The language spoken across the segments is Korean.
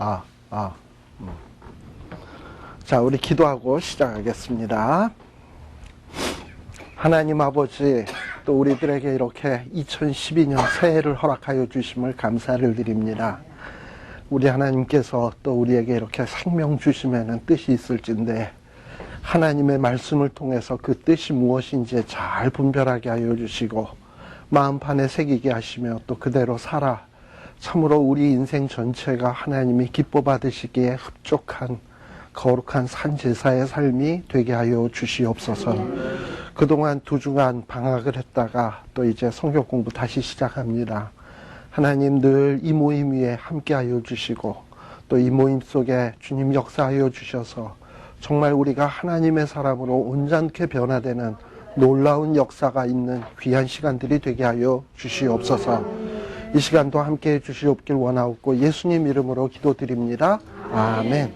아, 아. 자, 우리 기도하고 시작하겠습니다. 하나님 아버지, 또 우리들에게 이렇게 2012년 새해를 허락하여 주심을 감사를 드립니다. 우리 하나님께서 또 우리에게 이렇게 생명 주심에는 뜻이 있을진데, 하나님의 말씀을 통해서 그 뜻이 무엇인지 잘 분별하게 하여 주시고, 마음판에 새기게 하시며 또 그대로 살아 참으로 우리 인생 전체가 하나님이 기뻐 받으시기에 흡족한 거룩한 산제사의 삶이 되게 하여 주시옵소서. 그동안 2주간 방학을 했다가 또 이제 성경 공부 다시 시작합니다. 하나님 늘 이 모임 위에 함께 하여 주시고 또 이 모임 속에 주님 역사하여 주셔서 정말 우리가 하나님의 사람으로 온전케 변화되는 놀라운 역사가 있는 귀한 시간들이 되게 하여 주시옵소서. 이 시간도 함께 해 주시옵길 원하옵고 예수님 이름으로 기도드립니다. 아멘.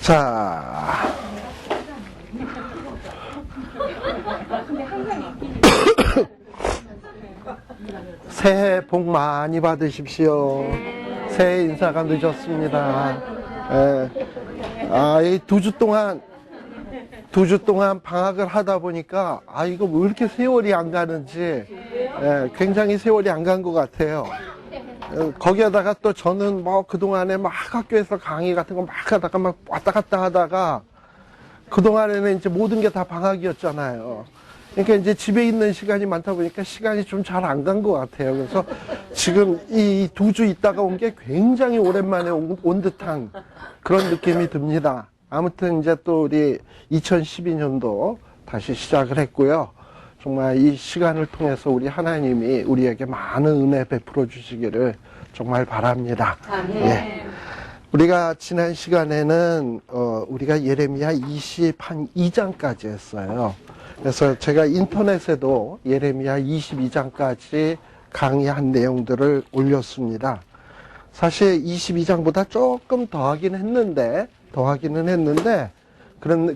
자, 새해 복 많이 받으십시오. 새해 인사가 늦었습니다. 이 2주 동안 방학을 하다 보니까 이거 왜 이렇게 세월이 안 가는지 굉장히 세월이 안 간 것 같아요. 거기에다가 또 저는 뭐 그동안에 막 학교에서 강의 같은 거 막 하다가 막 왔다 갔다 하다가 그동안에는 이제 모든 게 다 방학이었잖아요. 그러니까 이제 집에 있는 시간이 많다 보니까 시간이 좀 잘 안 간 것 같아요. 그래서 지금 이 2주 있다가 온 게 굉장히 오랜만에 온 듯한 그런 느낌이 듭니다. 아무튼 이제 또 우리 2012년도 다시 시작을 했고요. 정말 이 시간을 통해서 우리 하나님이 우리에게 많은 은혜 베풀어 주시기를 정말 바랍니다. 예. 우리가 지난 시간에는 우리가 예레미야 22장까지 했어요. 그래서 제가 인터넷에도 예레미야 22장까지 강의한 내용들을 올렸습니다. 사실 22장보다 조금 더하기는 했는데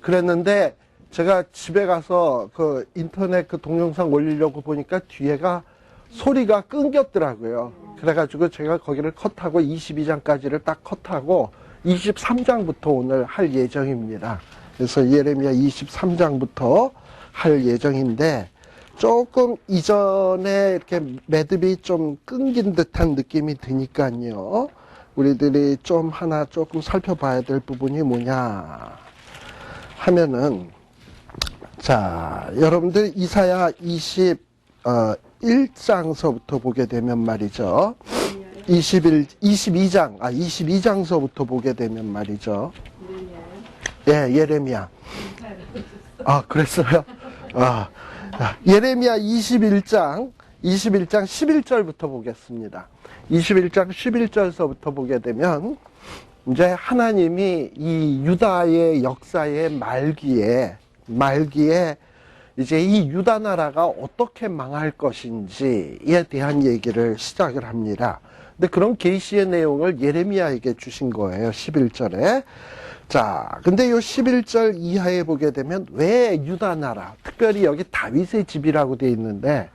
그랬는데 제가 집에 가서 그 인터넷 그 동영상 올리려고 보니까 뒤에가 소리가 끊겼더라고요. 그래가지고 제가 거기를 컷하고 22장까지를 딱 컷하고 23장부터 오늘 할 예정입니다. 그래서 예레미야 23장부터 할 예정인데 조금 이전에 이렇게 매듭이 좀 끊긴 듯한 느낌이 드니까요. 우리들이 좀 하나 조금 살펴봐야 될 부분이 뭐냐 하면은, 자, 여러분들 이사야 21장서부터 보게 되면 말이죠. 22장서부터 보게 되면 말이죠. 예, 예레미야. 그랬어요? 예레미야 21장 11절부터 보겠습니다. 21장 11절서부터 보게 되면 이제 하나님이 이 유다의 역사의 말기에 이제 이 유다 나라가 어떻게 망할 것인지에 대한 얘기를 시작을 합니다. 근데 그런 계시의 내용을 예레미야에게 주신 거예요. 11절에. 자, 근데 요 11절 이하에 보게 되면 왜 유다 나라, 특별히 여기 다윗의 집이라고 되어 있는데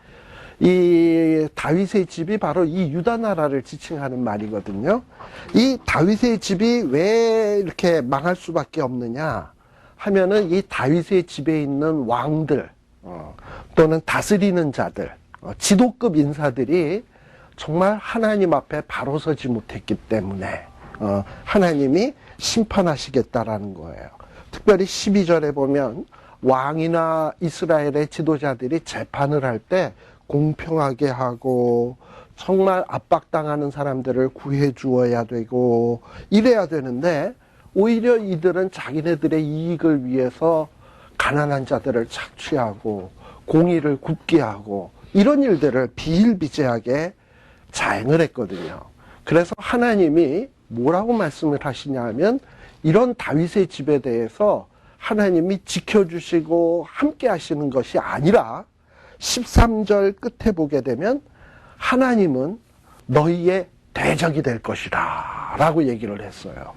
이 다윗의 집이 바로 이 유다 나라를 지칭하는 말이거든요. 이 다윗의 집이 왜 이렇게 망할 수밖에 없느냐 하면은 이 다윗의 집에 있는 왕들 또는 다스리는 자들, 지도급 인사들이 정말 하나님 앞에 바로 서지 못했기 때문에 하나님이 심판하시겠다라는 거예요. 특별히 12절에 보면 왕이나 이스라엘의 지도자들이 재판을 할 때 공평하게 하고 정말 압박당하는 사람들을 구해 주어야 되고 이래야 되는데 오히려 이들은 자기네들의 이익을 위해서 가난한 자들을 착취하고 공의를 굽게 하고 이런 일들을 비일비재하게 자행을 했거든요. 그래서 하나님이 뭐라고 말씀을 하시냐 하면 이런 다윗의 집에 대해서 하나님이 지켜주시고 함께 하시는 것이 아니라 13절 끝에 보게 되면 하나님은 너희의 대적이 될 것이다 라고 얘기를 했어요.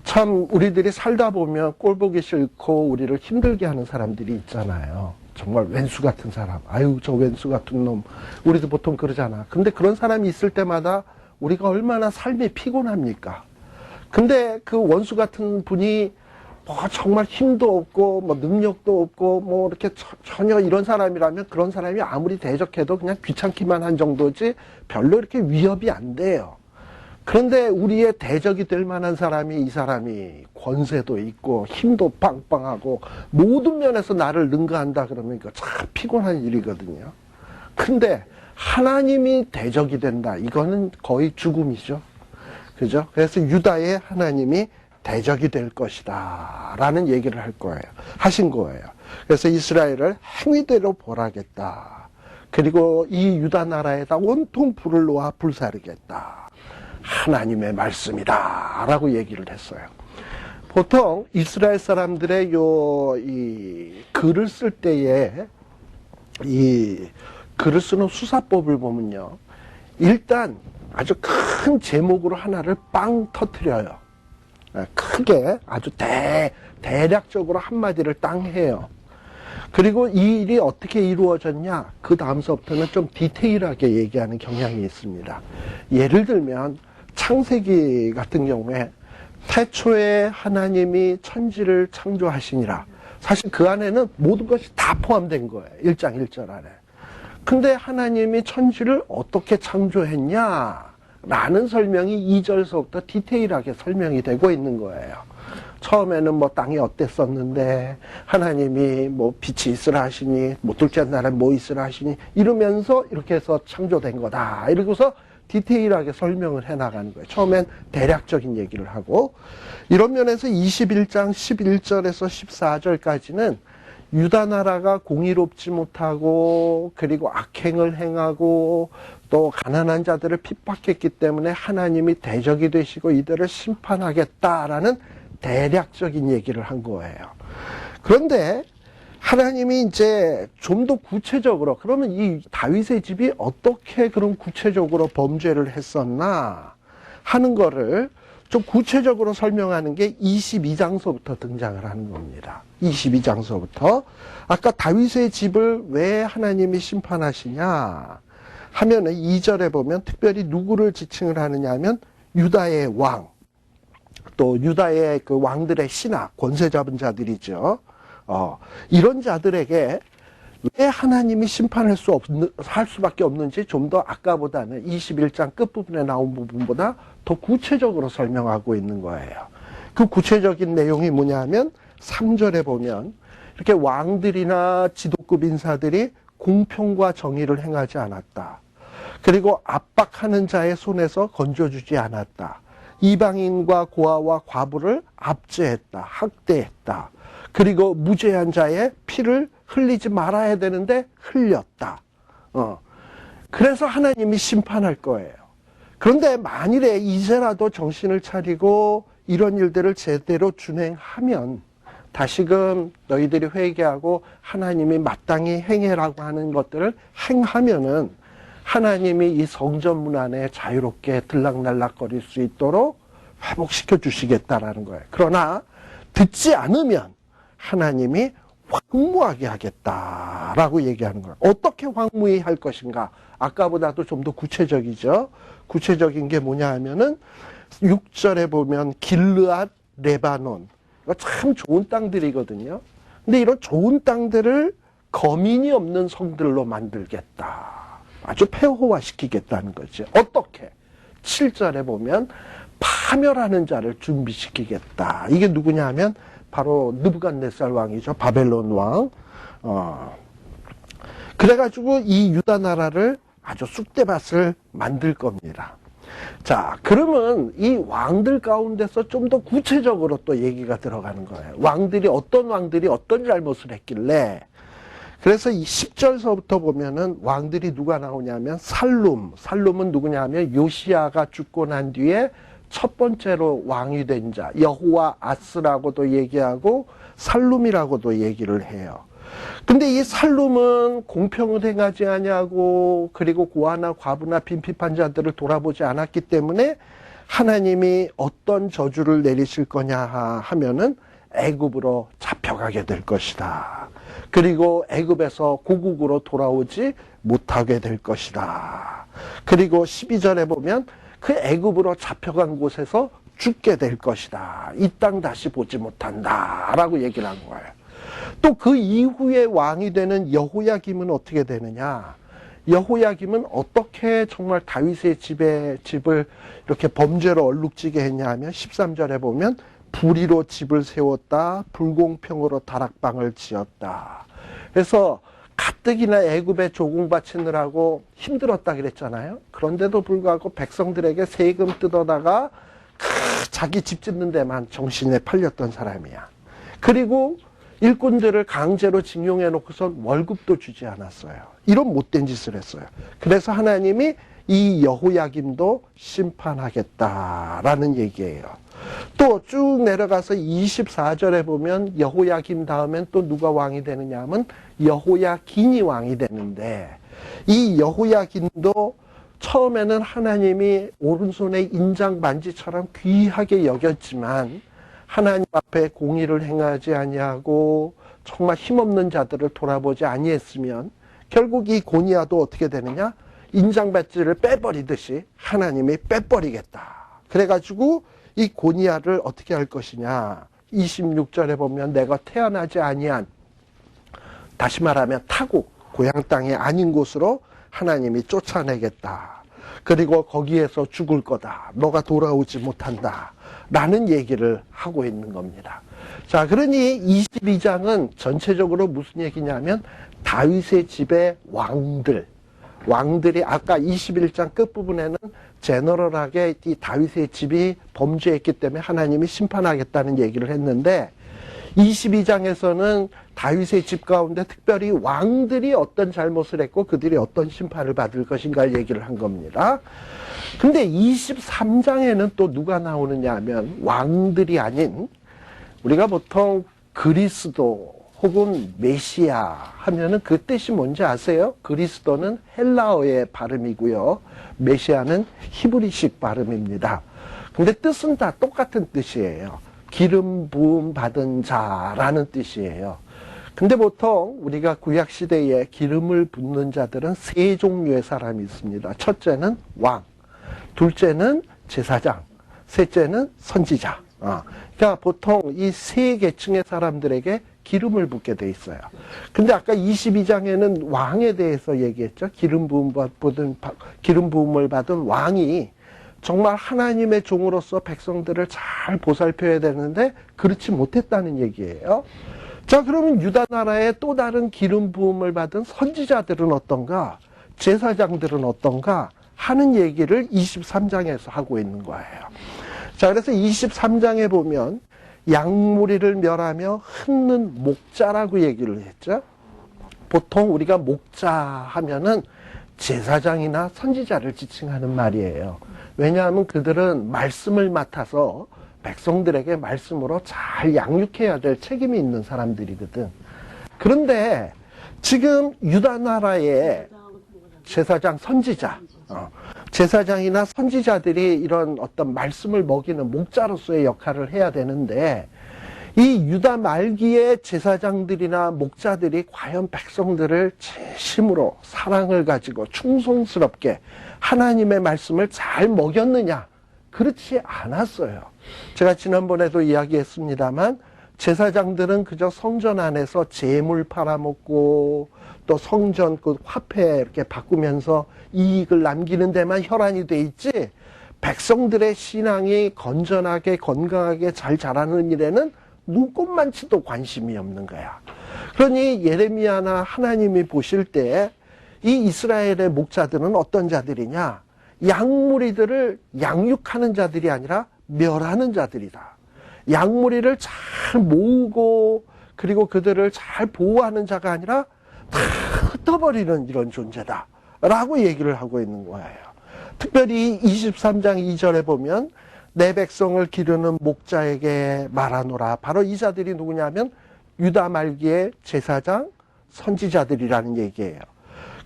참 우리들이 살다 보면 꼴 보기 싫고 우리를 힘들게 하는 사람들이 있잖아요. 정말 왼수 같은 사람. 아유, 저 왼수 같은 놈. 우리도 보통 그러잖아. 근데 그런 사람이 있을 때마다 우리가 얼마나 삶이 피곤합니까? 근데 그 원수 같은 분이 뭐 정말 힘도 없고 뭐 능력도 없고 뭐 이렇게 전혀 이런 사람이라면 그런 사람이 아무리 대적해도 그냥 귀찮기만 한 정도지 별로 이렇게 위협이 안 돼요. 그런데 우리의 대적이 될 만한 사람이 이 사람이 권세도 있고 힘도 빵빵하고 모든 면에서 나를 능가한다 그러면 이거 참 피곤한 일이거든요. 근데 하나님이 대적이 된다. 이거는 거의 죽음이죠. 그죠? 그래서 유다의 하나님이 대적이 될 것이다 라는 얘기를 하신 거예요. 그래서 이스라엘을 행위대로 벌하겠다. 그리고 이 유다 나라에다 온통 불을 놓아 불사르겠다. 하나님의 말씀이다 라고 얘기를 했어요. 보통 이스라엘 사람들의 이 글을 쓸 때에 이 글을 쓰는 수사법을 보면요, 일단 아주 큰 제목으로 하나를 빵 터뜨려요. 크게 아주 대략적으로 한마디를 땅 해요. 그리고 이 일이 어떻게 이루어졌냐, 그 다음서부터는 좀 디테일하게 얘기하는 경향이 있습니다. 예를 들면 창세기 같은 경우에 태초에 하나님이 천지를 창조하시니라. 사실 그 안에는 모든 것이 다 포함된 거예요. 1장 1절 안에. 근데 하나님이 천지를 어떻게 창조했냐 라는 설명이 2절서부터 디테일하게 설명이 되고 있는 거예요. 처음에는 뭐 땅이 어땠었는데 하나님이 뭐 빛이 있으라 하시니 뭐 둘째 날에 뭐 있으라 하시니 이러면서 이렇게 해서 창조된 거다. 이러고서 디테일하게 설명을 해나가는 거예요. 처음엔 대략적인 얘기를 하고, 이런 면에서 21장 11절에서 14절까지는 유다 나라가 공의롭지 못하고 그리고 악행을 행하고 또 가난한 자들을 핍박했기 때문에 하나님이 대적이 되시고 이들을 심판하겠다라는 대략적인 얘기를 한 거예요. 그런데 하나님이 이제 좀 더 구체적으로, 그러면 이 다윗의 집이 어떻게 그런 구체적으로 범죄를 했었나 하는 거를 좀 구체적으로 설명하는 게 22장서부터 등장을 하는 겁니다. 22장서부터. 아까 다윗의 집을 왜 하나님이 심판하시냐 하면은 2절에 보면 특별히 누구를 지칭을 하느냐 하면 유다의 왕, 또 유다의 그 왕들의 신하, 권세 잡은 자들이죠. 이런 자들에게 왜 하나님이 심판할 할 수밖에 없는지 좀 더 아까보다는 21장 끝부분에 나온 부분보다 더 구체적으로 설명하고 있는 거예요. 그 구체적인 내용이 뭐냐 하면 3절에 보면 이렇게 왕들이나 지도급 인사들이 공평과 정의를 행하지 않았다. 그리고 압박하는 자의 손에서 건져주지 않았다. 이방인과 고아와 과부를 압제했다. 학대했다. 그리고 무죄한 자의 피를 흘리지 말아야 되는데 흘렸다. 그래서 하나님이 심판할 거예요. 그런데 만일에 이제라도 정신을 차리고 이런 일들을 제대로 준행하면, 다시금 너희들이 회개하고 하나님이 마땅히 행해라고 하는 것들을 행하면은 하나님이 이 성전 문 안에 자유롭게 들락날락거릴 수 있도록 회복시켜 주시겠다라는 거예요. 그러나 듣지 않으면 하나님이 황무하게 하겠다라고 얘기하는 거예요. 어떻게 황무히 할 것인가? 아까보다도 좀 더 구체적이죠. 구체적인 게 뭐냐 하면은 6절에 보면 길르앗, 레바논, 이거 참 좋은 땅들이거든요. 근데 이런 좋은 땅들을 거민이 없는 성들로 만들겠다. 아주 폐허화시키겠다는 거죠. 어떻게? 7절에 보면 파멸하는 자를 준비시키겠다. 이게 누구냐 하면 바로 느부갓네살 왕이죠. 바벨론 왕. 그래가지고 이 유다 나라를 아주 쑥대밭을 만들 겁니다. 자, 그러면 이 왕들 가운데서 좀 더 구체적으로 또 얘기가 들어가는 거예요. 어떤 왕들이 어떤 잘못을 했길래. 그래서 이 10절서부터 보면은 왕들이 누가 나오냐면 살룸은 누구냐 하면 요시야가 죽고 난 뒤에 첫 번째로 왕이 된 자, 여호와 아스라고도 얘기하고 살룸이라고도 얘기를 해요. 근데 이 살룸은 공평을 행하지 아니하고 그리고 고아나 과부나 빈핍한 자들을 돌아보지 않았기 때문에 하나님이 어떤 저주를 내리실 거냐 하면은 애굽으로 잡혀가게 될 것이다. 그리고 애굽에서 고국으로 돌아오지 못하게 될 것이다. 그리고 12절에 보면 그 애굽으로 잡혀간 곳에서 죽게 될 것이다. 이 땅 다시 보지 못한다. 라고 얘기를 한 거예요. 또 그 이후에 왕이 되는 여호야김은 어떻게 되느냐? 여호야김은 어떻게 정말 다윗의 집을 이렇게 범죄로 얼룩지게 했냐 하면 13절에 보면 불의로 집을 세웠다. 불공평으로 다락방을 지었다. 그래서 가뜩이나 애굽에 조공 바치느라고 힘들었다 그랬잖아요. 그런데도 불구하고 백성들에게 세금 뜯어다가 자기 집 짓는 데만 정신에 팔렸던 사람이야. 그리고 일꾼들을 강제로 징용해 놓고선 월급도 주지 않았어요. 이런 못된 짓을 했어요. 그래서 하나님이 이 여호야김도 심판하겠다라는 얘기예요. 또 쭉 내려가서 24절에 보면 여호야김 다음엔 또 누가 왕이 되느냐 하면 여호야긴이 왕이 되는데, 이 여호야긴도 처음에는 하나님이 오른손에 인장 반지처럼 귀하게 여겼지만 하나님 앞에 공의를 행하지 아니하고 정말 힘없는 자들을 돌아보지 아니했으면 결국 이 고니야도 어떻게 되느냐? 인장 반지를 빼버리듯이 하나님이 빼버리겠다. 그래가지고 이 고니야를 어떻게 할 것이냐? 26절에 보면 내가 태어나지 아니한, 다시 말하면 타국, 고향 땅이 아닌 곳으로 하나님이 쫓아내겠다. 그리고 거기에서 죽을 거다. 너가 돌아오지 못한다. 라는 얘기를 하고 있는 겁니다. 자, 그러니 22장은 전체적으로 무슨 얘기냐면 다윗의 집의 왕들이 아까 21장 끝부분에는 제너럴하게 이 다윗의 집이 범죄했기 때문에 하나님이 심판하겠다는 얘기를 했는데, 22장에서는 다윗의 집 가운데 특별히 왕들이 어떤 잘못을 했고 그들이 어떤 심판을 받을 것인가를 얘기를 한 겁니다. 근데 23장에는 또 누가 나오느냐 하면 왕들이 아닌, 우리가 보통 그리스도 혹은 메시아 하면은 그 뜻이 뭔지 아세요? 그리스도는 헬라어의 발음이고요. 메시아는 히브리식 발음입니다. 근데 뜻은 다 똑같은 뜻이에요. 기름 부음 받은 자라는 뜻이에요. 근데 보통 우리가 구약시대에 기름을 붓는 자들은 세 종류의 사람이 있습니다. 첫째는 왕, 둘째는 제사장, 셋째는 선지자. 그러니까 보통 이 세 계층의 사람들에게 기름을 붓게 돼 있어요. 근데 아까 22장에는 왕에 대해서 얘기했죠. 기름 부음을 받은 왕이 정말 하나님의 종으로서 백성들을 잘 보살펴야 되는데 그렇지 못했다는 얘기예요. 자, 그러면 유다 나라의 또 다른 기름 부음을 받은 선지자들은 어떤가? 제사장들은 어떤가? 하는 얘기를 23장에서 하고 있는 거예요. 자, 그래서 23장에 보면 양무리를 멸하며 흩는 목자라고 얘기를 했죠. 보통 우리가 목자 하면은 제사장이나 선지자를 지칭하는 말이에요. 왜냐하면 그들은 말씀을 맡아서 백성들에게 말씀으로 잘 양육해야 될 책임이 있는 사람들이거든. 그런데 지금 유다 나라의 제사장, 선지자, 제사장이나 선지자들이 이런 어떤 말씀을 먹이는 목자로서의 역할을 해야 되는데, 이 유다 말기의 제사장들이나 목자들이 과연 백성들을 진심으로 사랑을 가지고 충성스럽게 하나님의 말씀을 잘 먹였느냐? 그렇지 않았어요. 제가 지난번에도 이야기했습니다만 제사장들은 그저 성전 안에서 제물 팔아먹고 또 성전 그 화폐 이렇게 바꾸면서 이익을 남기는 데만 혈안이 돼 있지, 백성들의 신앙이 건전하게 건강하게 잘 자라는 일에는 눈꼽만치도 관심이 없는 거야. 그러니 예레미야나 하나님이 보실 때 이 이스라엘의 목자들은 어떤 자들이냐? 양무리들을 양육하는 자들이 아니라 멸하는 자들이다. 양무리를 잘 모으고 그리고 그들을 잘 보호하는 자가 아니라 다 흩어버리는 이런 존재다 라고 얘기를 하고 있는 거예요. 특별히 23장 2절에 보면 내 백성을 기르는 목자에게 말하노라. 바로 이 자들이 누구냐면 유다 말기의 제사장, 선지자들이라는 얘기예요.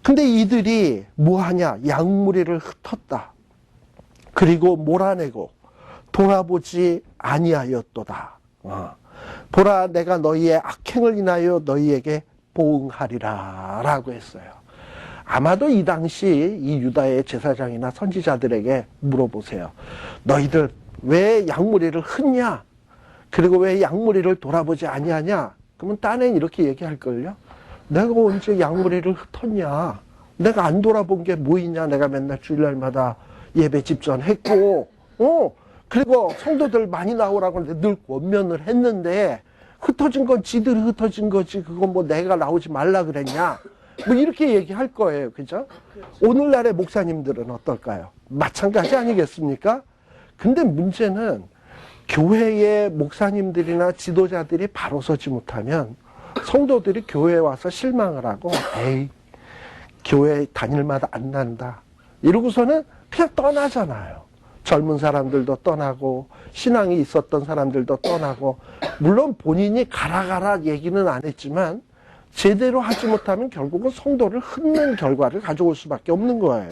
근데 이들이 뭐하냐? 양무리를 흩었다. 그리고 몰아내고 돌아보지 아니하였도다. 보라, 내가 너희의 악행을 인하여 너희에게 보응하리라 라고 했어요. 아마도 이 당시 이 유다의 제사장이나 선지자들에게 물어보세요. 너희들 왜 양무리를 흩냐? 그리고 왜 양무리를 돌아보지 아니하냐? 그러면 딴엔 이렇게 얘기할걸요. 내가 언제 양무리를 흩었냐? 내가 안 돌아본 게 뭐 있냐? 내가 맨날 주일날마다 예배 집전했고, 그리고 성도들 많이 나오라고 하는데 늘 권면을 했는데, 흩어진 건 지들이 흩어진 거지, 그건 뭐 내가 나오지 말라 그랬냐? 뭐 이렇게 얘기할 거예요. 그죠? 오늘날의 목사님들은 어떨까요? 마찬가지 아니겠습니까? 근데 문제는 교회의 목사님들이나 지도자들이 바로 서지 못하면 성도들이 교회에 와서 실망을 하고, 에이, 교회 다닐마다 안 난다. 이러고서는 그냥 떠나잖아요. 젊은 사람들도 떠나고, 신앙이 있었던 사람들도 떠나고, 물론 본인이 가라 얘기는 안 했지만, 제대로 하지 못하면 결국은 성도를 흩는 결과를 가져올 수밖에 없는 거예요.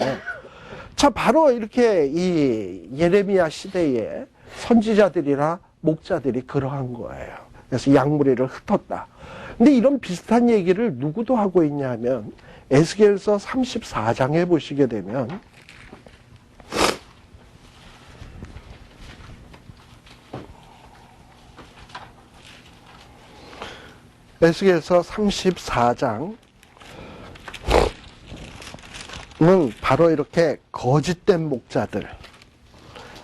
자, 바로 이렇게 이 예레미야 시대에 선지자들이나 목자들이 그러한 거예요. 그래서 양무리를 흩었다. 근데 이런 비슷한 얘기를 누구도 하고 있냐면 에스겔서 34장에 보시게 되면 에스겔서 34장은 바로 이렇게 거짓된 목자들,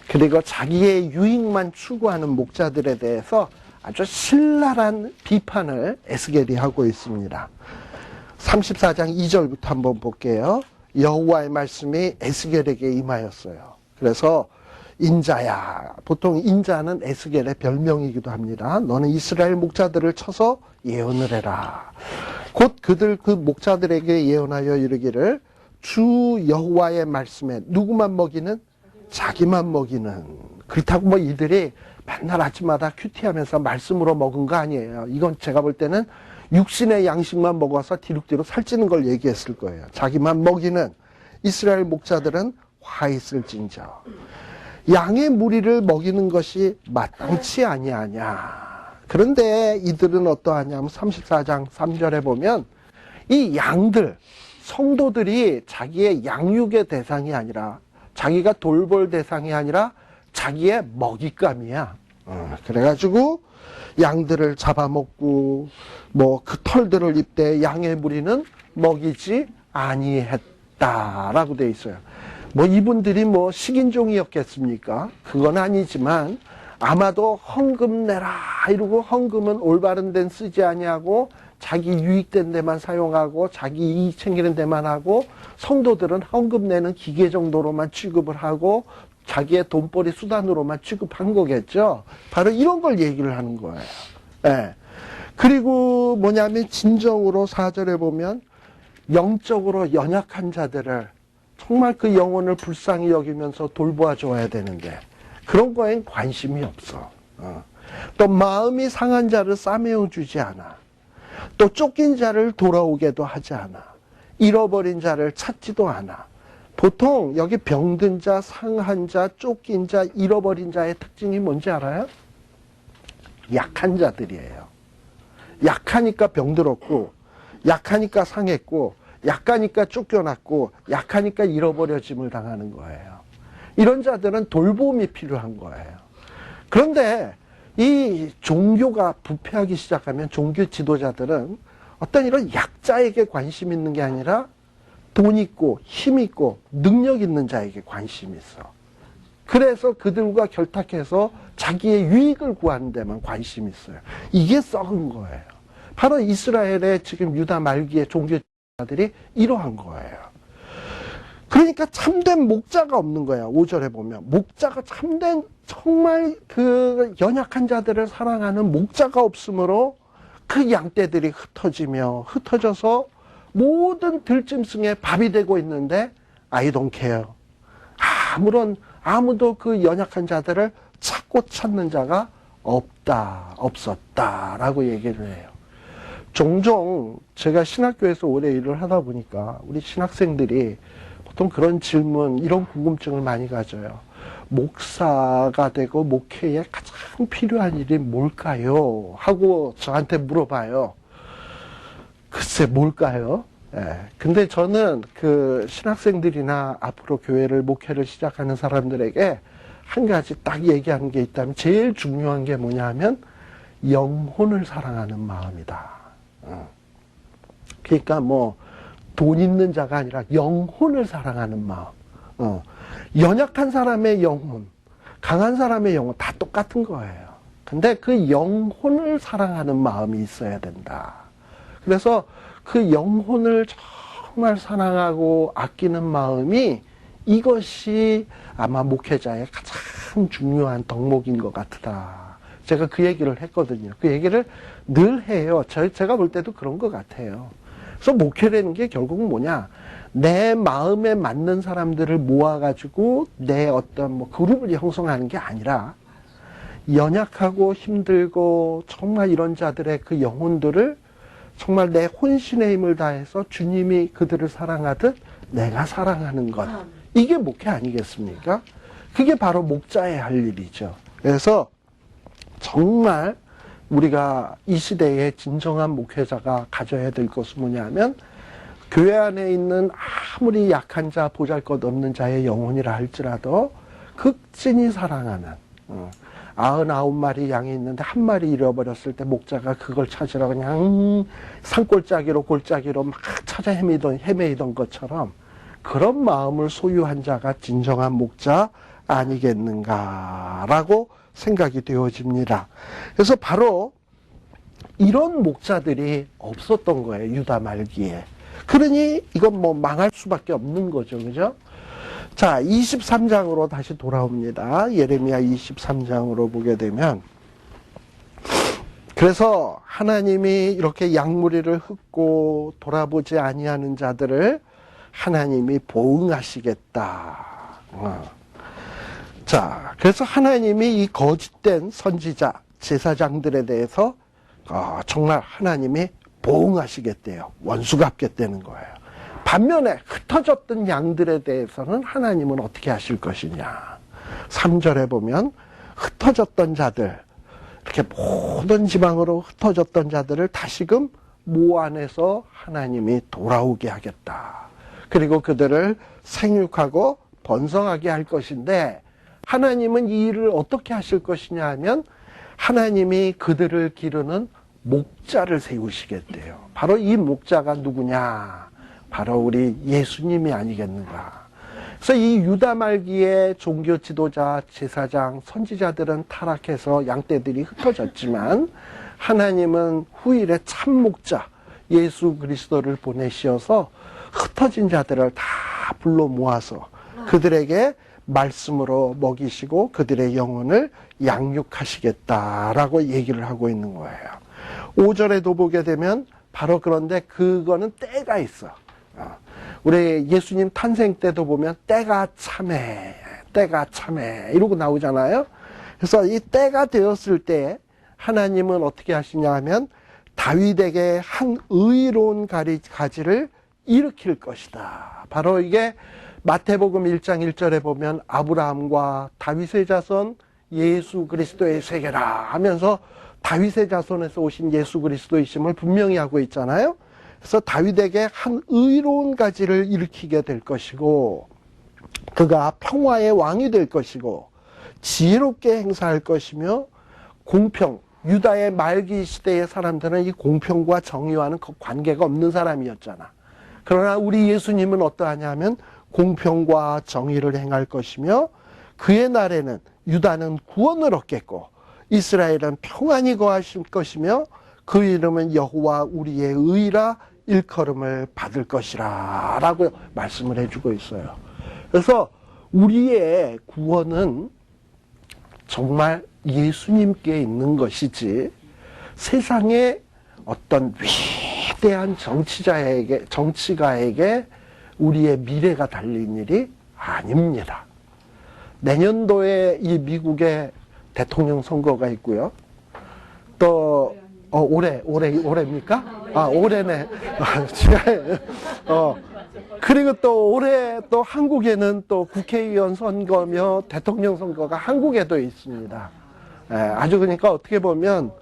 그리고 자기의 유익만 추구하는 목자들에 대해서 아주 신랄한 비판을 에스겔이 하고 있습니다. 34장 2절부터 한번 볼게요. 여호와의 말씀이 에스겔에게 임하였어요. 그래서 인자야, 보통 인자는 에스겔의 별명이기도 합니다. 너는 이스라엘 목자들을 쳐서 예언을 해라. 곧 그들 그 목자들에게 예언하여 이르기를 주 여호와의 말씀에 누구만 먹이는? 자기만 먹이는. 그렇다고 뭐 이들이 맨날 아침마다 큐티하면서 말씀으로 먹은 거 아니에요. 이건 제가 볼 때는 육신의 양식만 먹어서 뒤룩뒤룩 살찌는 걸 얘기했을 거예요. 자기만 먹이는 이스라엘 목자들은 화 있을진저. 양의 무리를 먹이는 것이 마땅치 아니하냐. 그런데 이들은 어떠하냐면 34장 3절에 보면 이 양들, 성도들이 자기의 양육의 대상이 아니라, 자기가 돌볼 대상이 아니라 자기의 먹잇감이야. 그래가지고 양들을 잡아먹고 뭐 그 털들을 입되 양의 무리는 먹이지 아니했다라고 돼 있어요. 뭐 이분들이 뭐 식인종이었겠습니까? 그건 아니지만 아마도 헌금 내라 이러고 헌금은 올바른 데는 쓰지 아니하고 자기 유익된 데만 사용하고 자기 이익 챙기는 데만 하고, 성도들은 헌금 내는 기계 정도로만 취급을 하고 자기의 돈벌이 수단으로만 취급한 거겠죠. 바로 이런 걸 얘기를 하는 거예요. 예. 그리고 뭐냐면 진정으로 4절에 보면 영적으로 연약한 자들을 정말 그 영혼을 불쌍히 여기면서 돌보아 줘야 되는데 그런 거엔 관심이 없어. 또 마음이 상한 자를 싸매어 주지 않아. 또 쫓긴 자를 돌아오게도 하지 않아. 잃어버린 자를 찾지도 않아. 보통 여기 병든 자, 상한 자, 쫓긴 자, 잃어버린 자의 특징이 뭔지 알아요? 약한 자들이에요. 약하니까 병들었고, 약하니까 상했고, 약하니까 쫓겨났고, 약하니까 잃어버려짐을 당하는 거예요. 이런 자들은 돌봄이 필요한 거예요. 그런데 이 종교가 부패하기 시작하면 종교 지도자들은 어떤 이런 약자에게 관심 있는 게 아니라 돈 있고 힘 있고 능력 있는 자에게 관심이 있어. 그래서 그들과 결탁해서 자기의 유익을 구하는 데만 관심이 있어요. 이게 썩은 거예요. 바로 이스라엘의 지금 유다 말기의 종교자들이 이러한 거예요. 그러니까 참된 목자가 없는 거야. 5절에 보면 목자가 참된 정말 그 연약한 자들을 사랑하는 목자가 없으므로 그 양떼들이 흩어져서 모든 들짐승의 밥이 되고 있는데 I don't care. 아무도 그 연약한 자들을 찾는 자가 없었다라고 얘기를 해요. 종종 제가 신학교에서 오래 일을 하다 보니까 우리 신학생들이 보통 그런 질문, 이런 궁금증을 많이 가져요. 목사가 되고 목회에 가장 필요한 일이 뭘까요? 하고 저한테 물어봐요. 글쎄 뭘까요? 예. 근데 저는 그 신학생들이나 앞으로 교회를 목회를 시작하는 사람들에게 한 가지 딱 얘기하는 게 있다면 제일 중요한 게 뭐냐 하면 영혼을 사랑하는 마음이다. 그러니까 뭐 돈 있는 자가 아니라 영혼을 사랑하는 마음. 연약한 사람의 영혼, 강한 사람의 영혼 다 똑같은 거예요. 근데 그 영혼을 사랑하는 마음이 있어야 된다. 그래서 그 영혼을 정말 사랑하고 아끼는 마음이 이것이 아마 목회자의 가장 중요한 덕목인 것 같다. 제가 그 얘기를 했거든요. 그 얘기를 늘 해요. 제가 볼 때도 그런 것 같아요. 그래서 목회라는 게 결국은 뭐냐? 내 마음에 맞는 사람들을 모아가지고 내 어떤 뭐 그룹을 형성하는 게 아니라 연약하고 힘들고 정말 이런 자들의 그 영혼들을 정말 내 혼신의 힘을 다해서 주님이 그들을 사랑하듯 내가 사랑하는 것. 이게 목회 아니겠습니까? 그게 바로 목자의 할 일이죠. 그래서 정말 우리가 이 시대에 진정한 목회자가 가져야 될 것은 뭐냐면 교회 안에 있는 아무리 약한 자, 보잘것없는 자의 영혼이라 할지라도 극진히 사랑하는 99마리 양이 있는데 한 마리 잃어버렸을 때 목자가 그걸 찾으러 그냥 산골짜기로 골짜기로 막 찾아 헤매이던 것처럼 그런 마음을 소유한 자가 진정한 목자 아니겠는가라고 생각이 되어집니다. 그래서 바로 이런 목자들이 없었던 거예요. 유다 말기에. 그러니 이건 뭐 망할 수밖에 없는 거죠. 그죠? 자, 23장으로 다시 돌아옵니다. 예레미야 23장으로 보게 되면 그래서 하나님이 이렇게 양무리를 흩고 돌아보지 아니하는 자들을 하나님이 보응하시겠다. 자, 그래서 하나님이 이 거짓된 선지자, 제사장들에 대해서 정말 하나님이 보응하시겠대요. 원수 갚겠다는 거예요. 반면에 흩어졌던 양들에 대해서는 하나님은 어떻게 하실 것이냐. 3절에 보면 흩어졌던 자들, 이렇게 모든 지방으로 흩어졌던 자들을 다시금 모아내서 하나님이 돌아오게 하겠다. 그리고 그들을 생육하고 번성하게 할 것인데 하나님은 이 일을 어떻게 하실 것이냐 하면 하나님이 그들을 기르는 목자를 세우시겠대요. 바로 이 목자가 누구냐? 바로 우리 예수님이 아니겠는가. 그래서 이 유다 말기의 종교 지도자, 제사장, 선지자들은 타락해서 양떼들이 흩어졌지만 하나님은 후일에 참 목자 예수 그리스도를 보내시어서 흩어진 자들을 다 불러 모아서 그들에게 말씀으로 먹이시고 그들의 영혼을 양육하시겠다라고 얘기를 하고 있는 거예요. 5절에도 보게 되면 바로 그런데 그거는 때가 있어. 우리 예수님 탄생 때도 보면 때가 참해 이러고 나오잖아요. 그래서 이 때가 되었을 때 하나님은 어떻게 하시냐 하면 다윗에게 한 의로운 가지를 일으킬 것이다. 바로 이게 마태복음 1장 1절에 보면 아브라함과 다윗의 자손 예수 그리스도의 세계라 하면서 다윗의 자손에서 오신 예수 그리스도이심을 분명히 하고 있잖아요. 그래서 다윗에게 한 의로운 가지를 일으키게 될 것이고 그가 평화의 왕이 될 것이고 지혜롭게 행사할 것이며 공평, 유다의 말기 시대의 사람들은 이 공평과 정의와는 관계가 없는 사람이었잖아. 그러나 우리 예수님은 어떠하냐 하면 공평과 정의를 행할 것이며 그의 날에는 유다는 구원을 얻겠고 이스라엘은 평안히 거하실 것이며 그 이름은 여호와 우리의 의라 일컬음을 받을 것이라 라고 말씀을 해주고 있어요. 그래서 우리의 구원은 정말 예수님께 있는 것이지 세상에 어떤 위대한 정치가에게 우리의 미래가 달린 일이 아닙니다. 내년도에 이 미국의 대통령 선거가 있고요. 또 올해입니까? 올해네. 그리고 또 올해 또 한국에는 또 국회의원 선거며 대통령 선거가 한국에도 있습니다. 아주 그러니까 어떻게 보면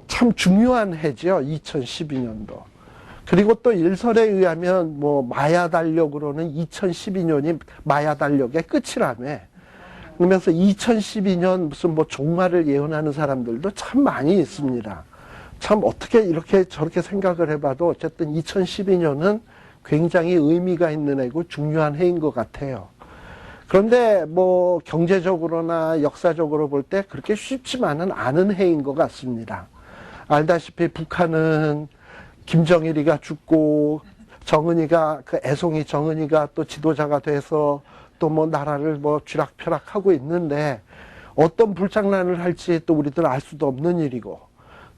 참 중요한 해죠. 2012년도. 그리고 또 일설에 의하면 뭐 마야 달력으로는 2012년이 마야 달력의 끝이라며. 그러면서 2012년 무슨 뭐 종말을 예언하는 사람들도 참 많이 있습니다. 참 어떻게 이렇게 저렇게 생각을 해봐도 어쨌든 2012년은 굉장히 의미가 있는 해고 중요한 해인 것 같아요. 그런데 뭐 경제적으로나 역사적으로 볼 때 그렇게 쉽지만은 않은 해인 것 같습니다. 알다시피 북한은 김정일이가 죽고 정은이가 그 애송이 정은이가 또 지도자가 돼서 또 뭐 나라를 뭐 쥐락펴락하고 있는데 어떤 불장난을 할지 또 우리들 알 수도 없는 일이고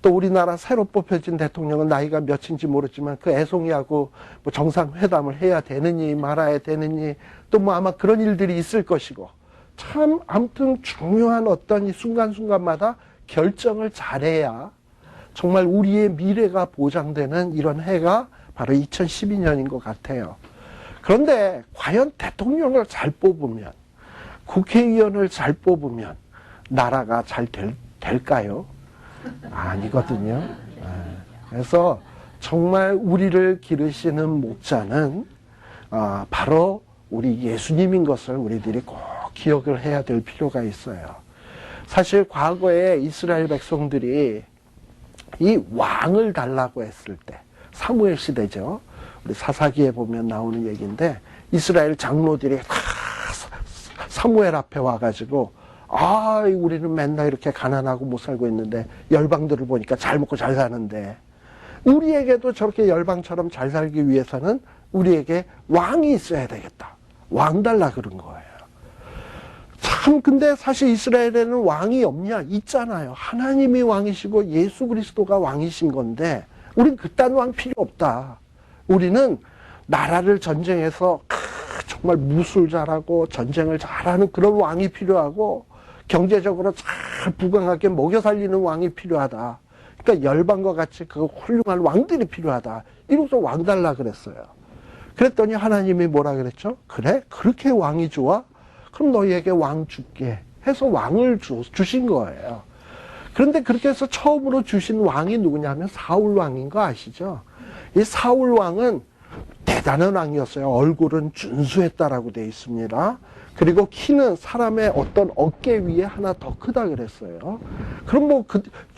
또 우리나라 새로 뽑혀진 대통령은 나이가 몇인지 모르지만 그 애송이하고 뭐 정상회담을 해야 되느니 말아야 되느니 또 뭐 아마 그런 일들이 있을 것이고 참 아무튼 중요한 어떤 이 순간순간마다 결정을 잘해야 정말 우리의 미래가 보장되는 이런 해가 바로 2012년인 것 같아요. 그런데 과연 대통령을 잘 뽑으면 국회의원을 잘 뽑으면 나라가 잘 될까요? 아니거든요. 그래서 정말 우리를 기르시는 목자는 바로 우리 예수님인 것을 우리들이 꼭 기억을 해야 될 필요가 있어요. 사실 과거에 이스라엘 백성들이 이 왕을 달라고 했을 때 사무엘 시대죠. 우리 사사기에 보면 나오는 얘기인데 이스라엘 장로들이 다 사무엘 앞에 와가지고 우리는 맨날 이렇게 가난하고 못 살고 있는데 열방들을 보니까 잘 먹고 잘 사는데 우리에게도 저렇게 열방처럼 잘 살기 위해서는 우리에게 왕이 있어야 되겠다. 왕 달라 그런 거예요. 참 근데 사실 이스라엘에는 왕이 없냐? 있잖아요. 하나님이 왕이시고 예수 그리스도가 왕이신 건데 우린 그딴 왕 필요 없다. 우리는 나라를 전쟁해서 정말 무술 잘하고 전쟁을 잘하는 그런 왕이 필요하고 경제적으로 잘 부강하게 먹여 살리는 왕이 필요하다. 그러니까 열방과 같이 그 훌륭한 왕들이 필요하다. 이로써 왕 달라 그랬어요. 그랬더니 하나님이 뭐라 그랬죠? 그래? 그렇게 왕이 좋아? 그럼 너희에게 왕 줄게 해서 왕을 주신 거예요. 그런데 그렇게 해서 처음으로 주신 왕이 누구냐면 사울 왕인 거 아시죠? 이 사울 왕은 대단한 왕이었어요. 얼굴은 준수했다라고 되어 있습니다. 그리고 키는 사람의 어떤 어깨 위에 하나 더 크다 그랬어요. 그럼 뭐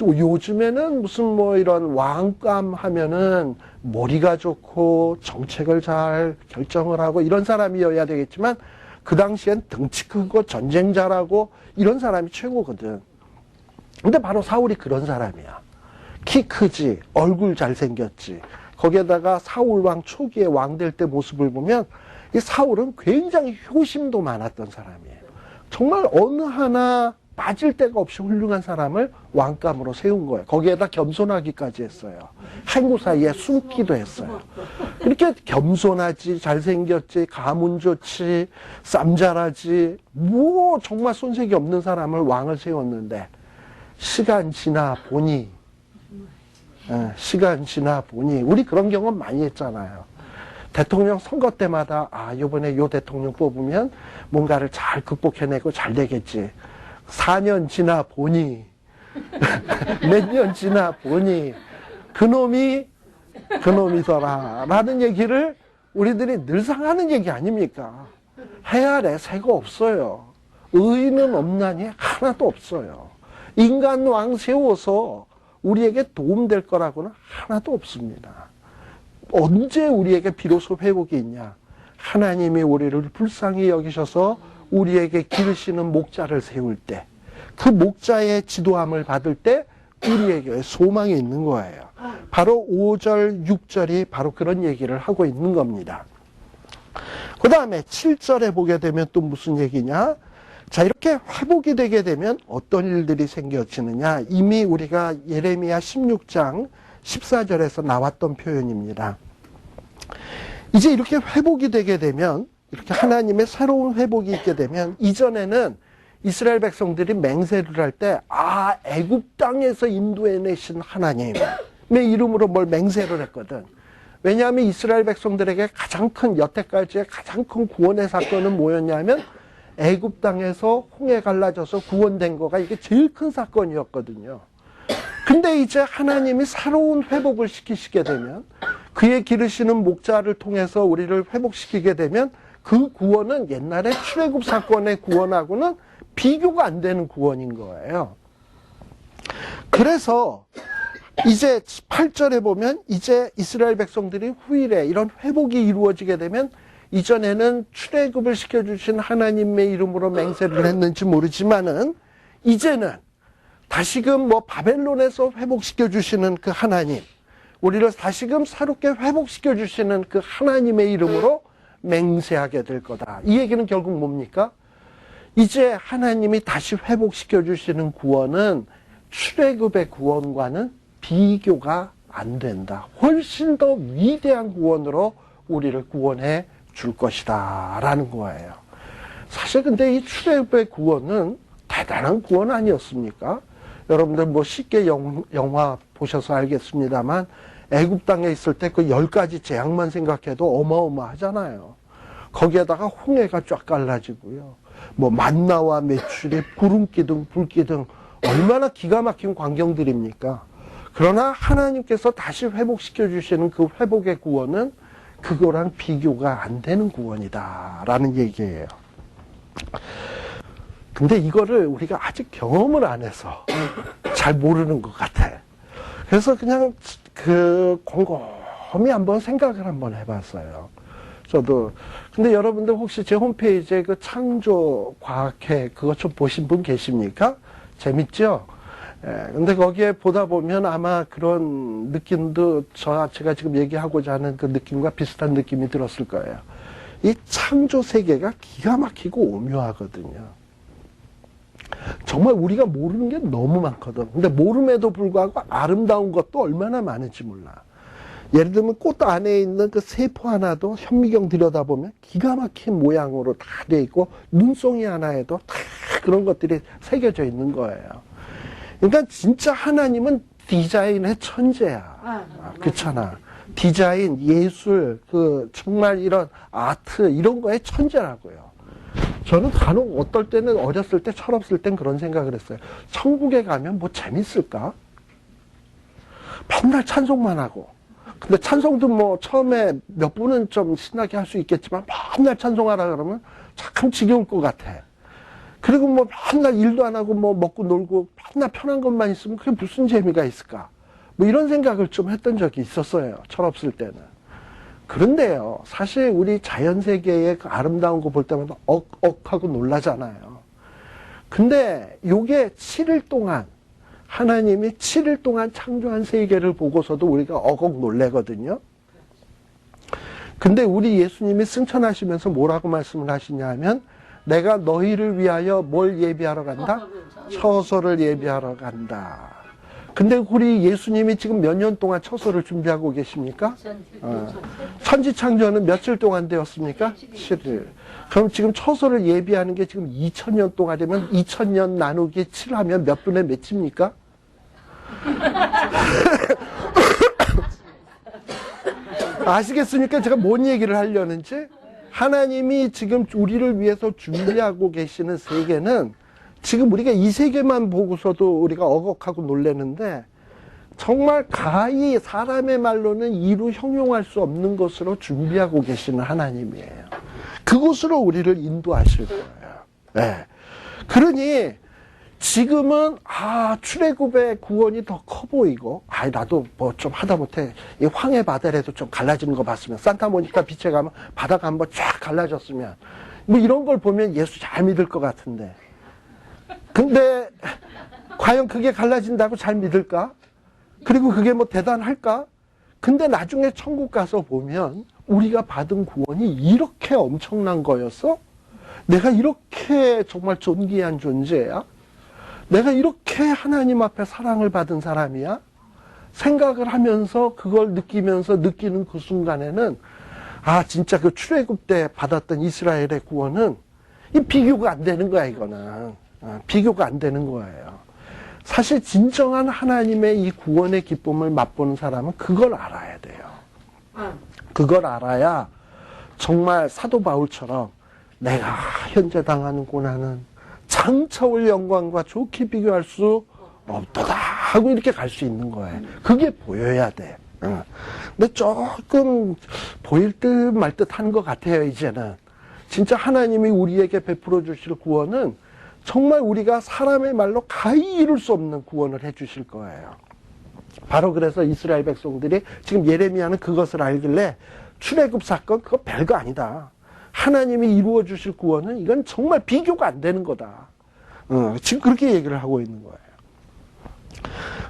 요즘에는 무슨 뭐 이런 왕감 하면은 머리가 좋고 정책을 잘 결정을 하고 이런 사람이어야 되겠지만 그 당시엔 덩치 크고 전쟁 잘하고 이런 사람이 최고거든. 근데 바로 사울이 그런 사람이야. 키 크지, 얼굴 잘생겼지. 거기에다가 사울 왕 초기에 왕 될 때 모습을 보면 이 사울은 굉장히 효심도 많았던 사람이에요. 정말 어느 하나 빠질 데가 없이 훌륭한 사람을 왕감으로 세운 거예요. 거기에다 겸손하기까지 했어요. 행구 사이에 숨기도 했어요. 이렇게 겸손하지, 잘생겼지, 가문 좋지, 쌈 잘하지, 뭐 정말 손색이 없는 사람을 왕을 세웠는데 시간 지나 보니 우리 그런 경험 많이 했잖아요. 대통령 선거 때마다 이번에 요 대통령 뽑으면 뭔가를 잘 극복해내고 잘 되겠지. 4년 지나 보니 몇 년 지나 보니 그놈이더라 라는 얘기를 우리들이 늘상 하는 얘기 아닙니까? 해 아래 새가 없어요. 의인은 없나니 하나도 없어요. 인간 왕 세워서 우리에게 도움될 거라고는 하나도 없습니다. 언제 우리에게 비로소 회복이 있냐? 하나님이 우리를 불쌍히 여기셔서 우리에게 기르시는 목자를 세울 때, 그 목자의 지도함을 받을 때 우리에게 소망이 있는 거예요. 바로 5절, 6절이 바로 그런 얘기를 하고 있는 겁니다. 그 다음에 7절에 보게 되면 또 무슨 얘기냐? 자, 이렇게 회복이 되게 되면 어떤 일들이 생겨지느냐? 이미 우리가 예레미야 16장 14절에서 나왔던 표현입니다. 이제 이렇게 회복이 되게 되면, 이렇게 하나님의 새로운 회복이 있게 되면, 이전에는 이스라엘 백성들이 맹세를 할 때, 애굽 땅에서 인도해내신 하나님의 이름으로 뭘 맹세를 했거든. 왜냐하면 이스라엘 백성들에게 여태까지의 가장 큰 구원의 사건은 뭐였냐면, 애굽 땅에서 홍해 갈라져서 구원된 거가 이게 제일 큰 사건이었거든요. 근데 이제 하나님이 새로운 회복을 시키시게 되면 그의 기르시는 목자를 통해서 우리를 회복시키게 되면 그 구원은 옛날에 출애굽 사건의 구원하고는 비교가 안 되는 구원인 거예요. 그래서 이제 8절에 보면 이제 이스라엘 백성들이 후일에 이런 회복이 이루어지게 되면 이전에는 출애굽을 시켜주신 하나님의 이름으로 맹세를 했는지 모르지만은 이제는 다시금 뭐 바벨론에서 회복시켜주시는 그 하나님, 우리를 다시금 새롭게 회복시켜주시는 그 하나님의 이름으로 맹세하게 될 거다. 이 얘기는 결국 뭡니까? 이제 하나님이 다시 회복시켜주시는 구원은 출애굽의 구원과는 비교가 안 된다. 훨씬 더 위대한 구원으로 우리를 구원해 줄 것이다 라는 거예요. 사실 근데 이 출애굽의 구원은 대단한 구원 아니었습니까? 여러분들 뭐 쉽게 영화 보셔서 알겠습니다만 애굽 땅에 있을 때 그 10가지 재앙만 생각해도 어마어마하잖아요. 거기에다가 홍해가 쫙 갈라지고요. 뭐 만나와 메추리, 구름기둥, 불기둥 얼마나 기가 막힌 광경들입니까? 그러나 하나님께서 다시 회복시켜 주시는 그 회복의 구원은 그거랑 비교가 안 되는 구원이다 라는 얘기예요. 근데 이거를 우리가 아직 경험을 안 해서 잘 모르는 것 같아. 그래서 그냥 곰곰이 한번 생각을 한번 해봤어요. 저도. 근데 여러분들 혹시 제 홈페이지에 그 창조과학회 그거 좀 보신 분 계십니까? 재밌죠? 근데 거기에 보다 보면 아마 그런 느낌도 제가 지금 얘기하고자 하는 그 느낌과 비슷한 느낌이 들었을 거예요. 이 창조 세계가 기가 막히고 오묘하거든요. 정말 우리가 모르는 게 너무 많거든. 근데 모름에도 불구하고 아름다운 것도 얼마나 많은지 몰라. 예를 들면 꽃 안에 있는 그 세포 하나도 현미경 들여다보면 기가 막힌 모양으로 다 돼 있고 눈송이 하나에도 다 그런 것들이 새겨져 있는 거예요. 그러니까 진짜 하나님은 디자인의 천재야. 그렇잖아. 디자인, 예술, 정말 이런 아트 이런 거에 천재라고요. 저는 간혹 어떨 때는 어렸을 때 철없을 땐 그런 생각을 했어요. 천국에 가면 뭐 재밌을까? 맨날 찬송만 하고. 근데 찬송도 뭐 처음에 몇 분은 좀 신나게 할 수 있겠지만 맨날 찬송하라 그러면 참 지겨울 것 같아. 그리고 뭐 맨날 일도 안 하고 뭐 먹고 놀고 맨날 편한 것만 있으면 그게 무슨 재미가 있을까? 뭐 이런 생각을 좀 했던 적이 있었어요. 철없을 때는. 그런데요, 사실 우리 자연세계의 그 아름다운 거 볼 때마다 하고 놀라잖아요. 근데 요게 7일 동안, 하나님이 7일 동안 창조한 세계를 보고서도 우리가 놀래거든요. 근데 우리 예수님이 승천하시면서 뭐라고 말씀을 하시냐 하면, 내가 너희를 위하여 뭘 예비하러 간다? 처소를 예비하러 간다. 근데 우리 예수님이 지금 몇 년 동안 처소를 준비하고 계십니까? 천지창조는 며칠 동안 되었습니까? 7일. 그럼 지금 처소를 예비하는 게 지금 2000년 동안 되면 2000년 나누기 7 하면 몇 분의 몇입니까? 아시겠습니까? 제가 뭔 얘기를 하려는지? 하나님이 지금 우리를 위해서 준비하고 계시는 세계는 지금 우리가 이 세계만 보고서도 우리가 어걱하고 놀라는데 정말 가히 사람의 말로는 이루 형용할 수 없는 것으로 준비하고 계시는 하나님이에요. 그곳으로 우리를 인도하실 거예요. 네. 그러니 지금은 출애굽의 구원이 더 커 보이고 나도 뭐 좀 하다못해 이 황해 바다에도 좀 갈라지는 거 봤으면 산타모니카 비치에 가면 바다가 한번 쫙 갈라졌으면 뭐 이런 걸 보면 예수 잘 믿을 것 같은데 근데 과연 그게 갈라진다고 잘 믿을까? 그리고 그게 뭐 대단할까? 근데 나중에 천국 가서 보면 우리가 받은 구원이 이렇게 엄청난 거였어? 내가 이렇게 정말 존귀한 존재야? 내가 이렇게 하나님 앞에 사랑을 받은 사람이야? 생각을 하면서 그걸 느끼면서 느끼는 그 순간에는 진짜 그 출애굽 때 받았던 이스라엘의 구원은 이 비교가 안 되는 거야, 이거는. 비교가 안 되는 거예요. 사실 진정한 하나님의 이 구원의 기쁨을 맛보는 사람은 그걸 알아야 돼요. 그걸 알아야 정말 사도 바울처럼 내가 현재 당하는 고난은 장차올 영광과 좋게 비교할 수 없도다 하고 이렇게 갈 수 있는 거예요. 그게 보여야 돼. 근데 조금 보일 듯 말 듯 한 것 같아요, 이제는. 진짜 하나님이 우리에게 베풀어 주실 구원은 정말 우리가 사람의 말로 가히 이룰 수 없는 구원을 해 주실 거예요. 바로 그래서 이스라엘 백성들이 지금 예레미야는 그것을 알길래 출애굽 사건 그거 별거 아니다. 하나님이 이루어 주실 구원은 이건 정말 비교가 안 되는 거다. 지금 그렇게 얘기를 하고 있는 거예요.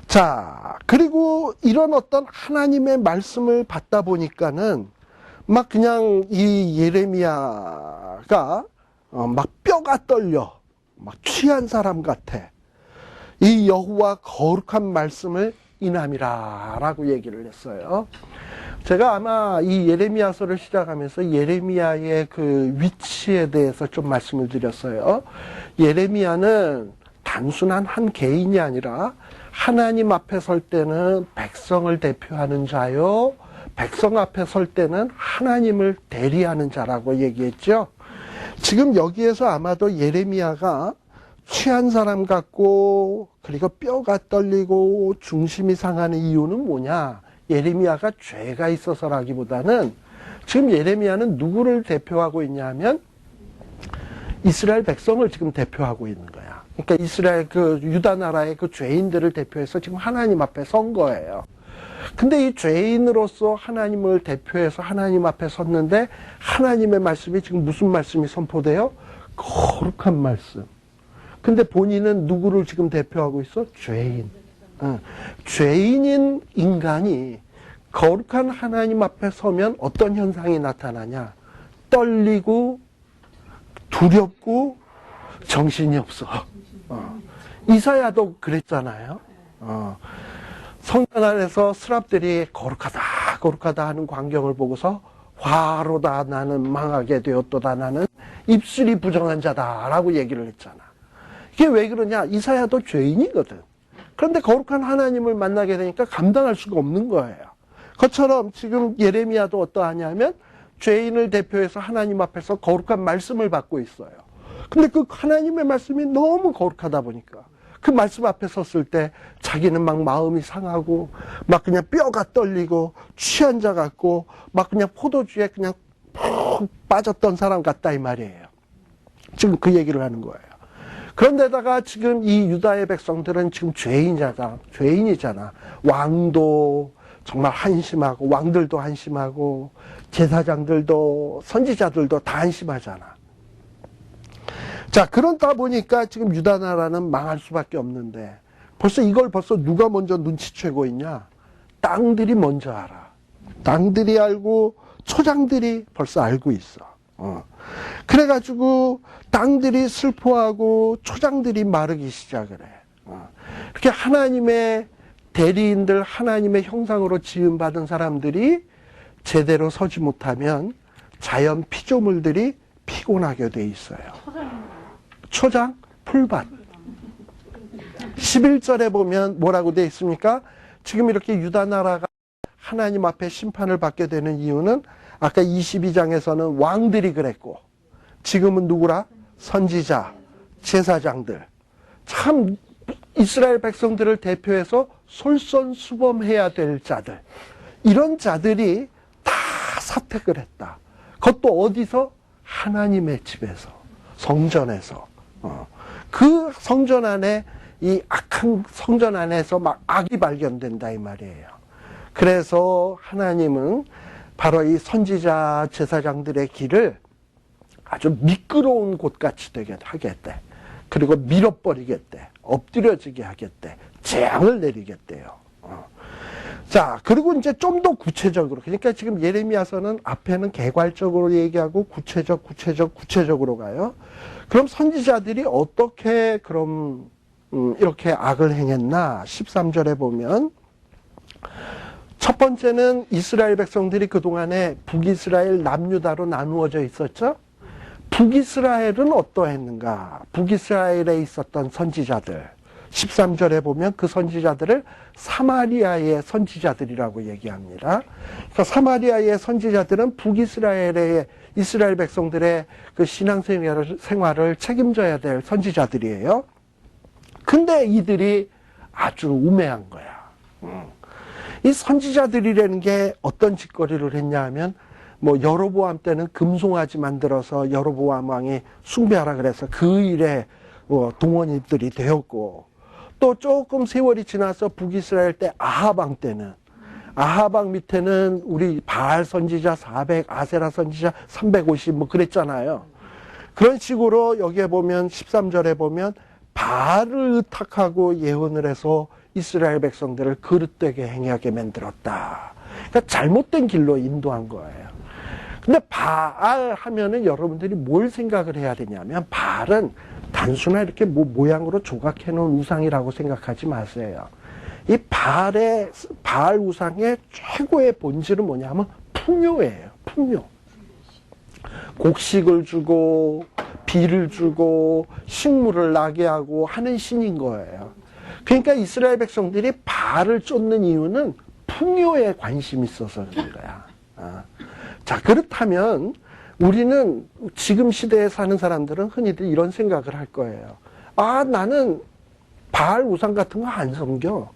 자, 그리고 이런 어떤 하나님의 말씀을 받다 보니까는 막 그냥 이 예레미야가 막 뼈가 떨려. 막 취한 사람 같아. 이 여호와 거룩한 말씀을 인함이라 라고 얘기를 했어요. 제가 아마 이 예레미야서를 시작하면서 예레미야의 그 위치에 대해서 좀 말씀을 드렸어요. 예레미야는 단순한 한 개인이 아니라 하나님 앞에 설 때는 백성을 대표하는 자요, 백성 앞에 설 때는 하나님을 대리하는 자라고 얘기했죠. 지금 여기에서 아마도 예레미야가 취한 사람 같고 그리고 뼈가 떨리고 중심이 상하는 이유는 뭐냐? 예레미야가 죄가 있어서라기보다는 지금 예레미야는 누구를 대표하고 있냐면 이스라엘 백성을 지금 대표하고 있는 거야. 그러니까 이스라엘 그 유다 나라의 그 죄인들을 대표해서 지금 하나님 앞에 선 거예요. 근데 이 죄인으로서 하나님을 대표해서 하나님 앞에 섰는데 하나님의 말씀이 지금 무슨 말씀이 선포돼요? 거룩한 말씀. 근데 본인은 누구를 지금 대표하고 있어? 죄인. 죄인인 인간이 거룩한 하나님 앞에 서면 어떤 현상이 나타나냐? 떨리고 두렵고 정신이 없어. 이사야도 그랬잖아요. 성전 안에서 스랍들이 거룩하다 거룩하다 하는 광경을 보고서 화로다 나는 망하게 되었도다 나는 입술이 부정한 자다라고 얘기를 했잖아. 이게 왜 그러냐? 이사야도 죄인이거든. 그런데 거룩한 하나님을 만나게 되니까 감당할 수가 없는 거예요. 그것처럼 지금 예레미야도 어떠하냐면 죄인을 대표해서 하나님 앞에서 거룩한 말씀을 받고 있어요. 근데 그 하나님의 말씀이 너무 거룩하다 보니까 그 말씀 앞에 섰을 때 자기는 막 마음이 상하고 막 그냥 뼈가 떨리고 취한 자 같고 막 그냥 포도주에 그냥 푹 빠졌던 사람 같다 이 말이에요. 지금 그 얘기를 하는 거예요. 그런데다가 지금 이 유다의 백성들은 지금 죄인이잖아. 왕도 정말 한심하고 왕들도 한심하고 제사장들도 선지자들도 다 한심하잖아. 자, 그러다 보니까 지금 유다 나라는 망할 수밖에 없는데 벌써 누가 먼저 눈치채고 있냐? 땅들이 먼저 알아. 땅들이 알고 초장들이 벌써 알고 있어. 그래가지고 땅들이 슬퍼하고 초장들이 마르기 시작을 해. 이렇게 하나님의 대리인들, 하나님의 형상으로 지음받은 사람들이 제대로 서지 못하면 자연 피조물들이 피곤하게 돼 있어요. 초장, 풀밭. 11절에 보면 뭐라고 돼 있습니까? 지금 이렇게 유다 나라가 하나님 앞에 심판을 받게 되는 이유는 아까 22장에서는 왕들이 그랬고 지금은 누구라? 선지자, 제사장들. 참 이스라엘 백성들을 대표해서 솔선수범해야 될 자들. 이런 자들이 다 사택을 했다. 그것도 어디서? 하나님의 집에서, 성전에서. 그 성전 안에 이 악한 성전 안에서 막 악이 발견된다 이 말이에요. 그래서 하나님은 바로 이 선지자 제사장들의 길을 아주 미끄러운 곳같이 되게 하겠대. 그리고 밀어버리겠대. 엎드려지게 하겠대. 재앙을 내리겠대요. 자, 그리고 이제 좀 더 구체적으로. 그러니까 지금 예레미야서는 앞에는 개괄적으로 얘기하고 구체적으로 가요. 그럼 선지자들이 어떻게 그럼 이렇게 악을 행했나? 13절에 보면 첫 번째는 이스라엘 백성들이 그동안에 북이스라엘, 남유다로 나누어져 있었죠. 북이스라엘은 어떠했는가? 북이스라엘에 있었던 선지자들. 13절에 보면 그 선지자들을 사마리아의 선지자들이라고 얘기합니다. 그러니까 사마리아의 선지자들은 북이스라엘의 이스라엘 백성들의 그 신앙생활을 책임져야 될 선지자들이에요. 근데 이들이 아주 우매한 거야. 이 선지자들이라는 게 어떤 짓거리를 했냐 하면, 뭐 여로보암 때는 금송아지 만들어서 여로보암 왕이 숭배하라 그래서 그 일에 동원들이 되었고, 또 조금 세월이 지나서 북이스라엘 때 아합 왕 때는, 아합 왕 밑에는 우리 바알 선지자 400, 아세라 선지자 350 뭐 그랬잖아요. 그런 식으로 여기에 보면 13절에 보면 바알을 의탁하고 예언을 해서 이스라엘 백성들을 그릇되게 행하게 만들었다. 그러니까 잘못된 길로 인도한 거예요. 근데 바알 하면은 여러분들이 뭘 생각을 해야 되냐면, 바알은 단순한 이렇게 뭐 모양으로 조각해 놓은 우상이라고 생각하지 마세요. 이 바알 우상의 최고의 본질은 뭐냐면 풍요예요. 풍요. 곡식을 주고 비를 주고 식물을 나게 하고 하는 신인 거예요. 그러니까 이스라엘 백성들이 바알을 쫓는 이유는 풍요에 관심이 있어서 그런 거야. 자, 그렇다면 우리는 지금 시대에 사는 사람들은 흔히들 이런 생각을 할 거예요. 아, 나는 바알 우상 같은 거 안 섬겨.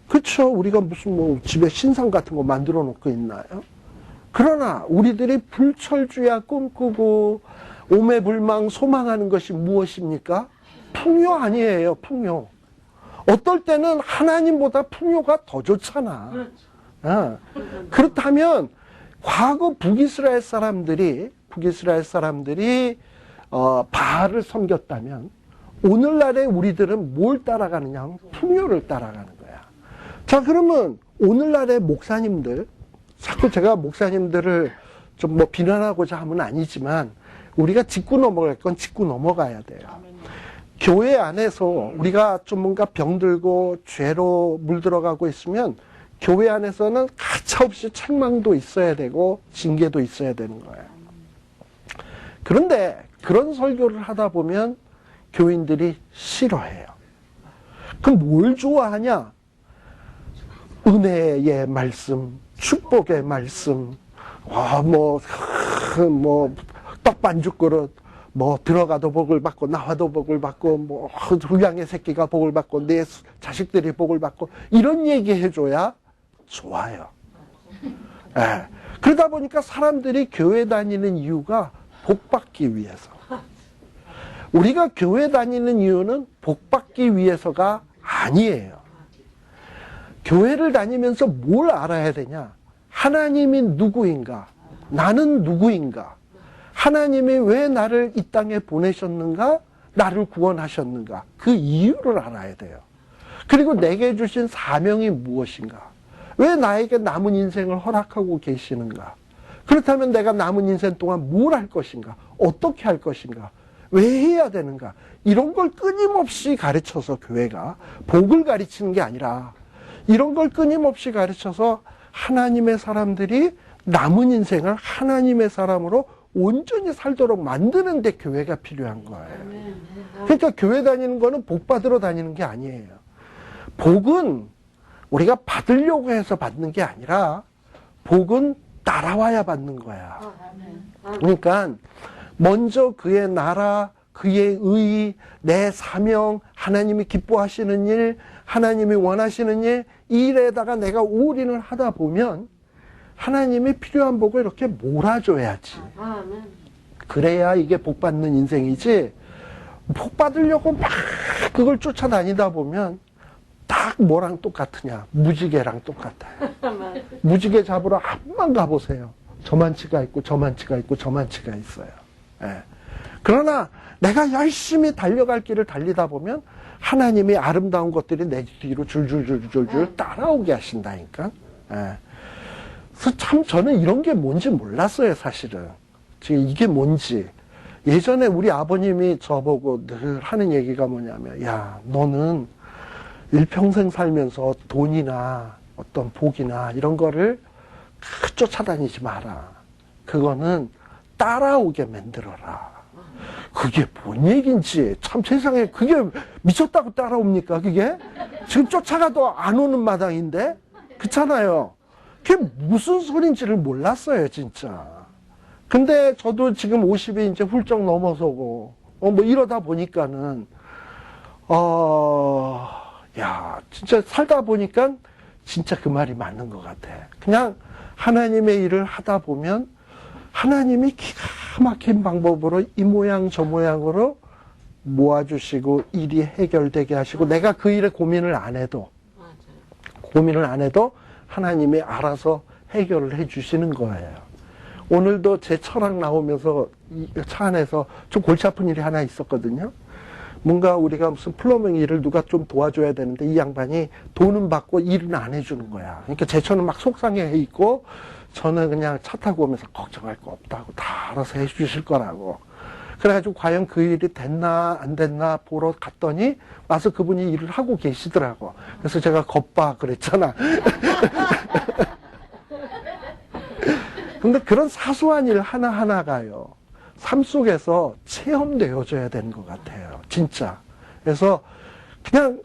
그렇죠. 우리가 무슨 뭐 집에 신상 같은 거 만들어 놓고 있나요? 그러나 우리들이 불철주야 꿈꾸고 오매불망 소망하는 것이 무엇입니까? 풍요 아니에요. 풍요. 어떨 때는 하나님보다 풍요가 더 좋잖아. 그렇다면 과거 북이스라엘 사람들이 바알을 섬겼다면 오늘날의 우리들은 뭘 따라가느냐? 풍요를 따라가는 거야. 자, 그러면 오늘날의 목사님들, 자꾸 제가 목사님들을 좀 뭐 비난하고자 함은 아니지만, 우리가 짚고 넘어갈 건 짚고 넘어가야 돼요. 교회 안에서 우리가 좀 뭔가 병들고 죄로 물들어가고 있으면 교회 안에서는 가차없이 책망도 있어야 되고 징계도 있어야 되는 거예요. 그런데 그런 설교를 하다 보면 교인들이 싫어해요. 그럼 뭘 좋아하냐? 은혜의 말씀, 축복의 말씀, 떡반죽 그릇, 들어가도 복을 받고, 나와도 복을 받고, 후양의 새끼가 복을 받고, 내 자식들이 복을 받고, 이런 얘기 해줘야 좋아요. 예. 그러다 보니까 사람들이 교회 다니는 이유가 복 받기 위해서. 우리가 교회 다니는 이유는 복 받기 위해서가 아니에요. 교회를 다니면서 뭘 알아야 되냐? 하나님이 누구인가? 나는 누구인가? 하나님이 왜 나를 이 땅에 보내셨는가? 나를 구원하셨는가? 그 이유를 알아야 돼요. 그리고 내게 주신 사명이 무엇인가? 왜 나에게 남은 인생을 허락하고 계시는가? 그렇다면 내가 남은 인생 동안 뭘 할 것인가? 어떻게 할 것인가? 왜 해야 되는가? 이런 걸 끊임없이 가르쳐서 교회가 복을 가르치는 게 아니라 이런 걸 끊임없이 가르쳐서 하나님의 사람들이 남은 인생을 하나님의 사람으로 온전히 살도록 만드는 데 교회가 필요한 거예요. 그러니까 교회 다니는 거는 복 받으러 다니는 게 아니에요. 복은 우리가 받으려고 해서 받는 게 아니라 복은 따라와야 받는 거야. 그러니까 먼저 그의 나라, 그의 의, 내 사명, 하나님이 기뻐하시는 일, 하나님이 원하시는 일, 이 일에다가 내가 올인을 하다 보면 하나님이 필요한 복을 이렇게 몰아줘야지. 그래야 이게 복 받는 인생이지, 복 받으려고 막 그걸 쫓아다니다 보면 딱 뭐랑 똑같으냐? 무지개랑 똑같아요. 무지개 잡으러 한번 가보세요. 저만치가 있고 저만치가 있고 저만치가 있어요. 예. 그러나 내가 열심히 달려갈 길을 달리다 보면 하나님이 아름다운 것들이 내 뒤로 줄줄줄줄줄 따라오게 하신다니까. 예. 그래서 참 저는 이런 게 뭔지 몰랐어요, 사실은. 지금 이게 뭔지. 예전에 우리 아버님이 저보고 늘 하는 얘기가 뭐냐면, 야, 너는 일평생 살면서 돈이나 어떤 복이나 이런 거를 쫓아다니지 마라. 그거는 따라오게 만들어라. 그게 뭔 얘기인지 참 세상에 그게 미쳤다고 따라옵니까? 그게 지금 쫓아가도 안 오는 마당인데, 그렇잖아요. 그게 무슨 소린지를 몰랐어요, 진짜. 근데 저도 지금 50이 이제 훌쩍 넘어서고 이러다 보니까는 야, 진짜 살다 보니까 진짜 그 말이 맞는 것 같아. 그냥 하나님의 일을 하다 보면 하나님이 기가 막힌 방법으로 이 모양 저 모양으로 모아주시고 일이 해결되게 하시고 내가 그 일에 고민을 안 해도 하나님이 알아서 해결을 해 주시는 거예요. 오늘도 제 철학 나오면서 차 안에서 좀 골치 아픈 일이 하나 있었거든요. 뭔가 우리가 무슨 플러밍 일을 누가 좀 도와줘야 되는데 이 양반이 돈은 받고 일은 안 해주는 거야. 그러니까 제 차는 막 속상해 있고 저는 그냥 차 타고 오면서 걱정할 거 없다고 다 알아서 해주실 거라고. 그래가지고 과연 그 일이 됐나 안 됐나 보러 갔더니 와서 그분이 일을 하고 계시더라고. 그래서 제가 겁봐 그랬잖아. 근데 그런 사소한 일 하나하나가요. 삶 속에서 체험되어져야 되는 것 같아요. 진짜. 그래서 그냥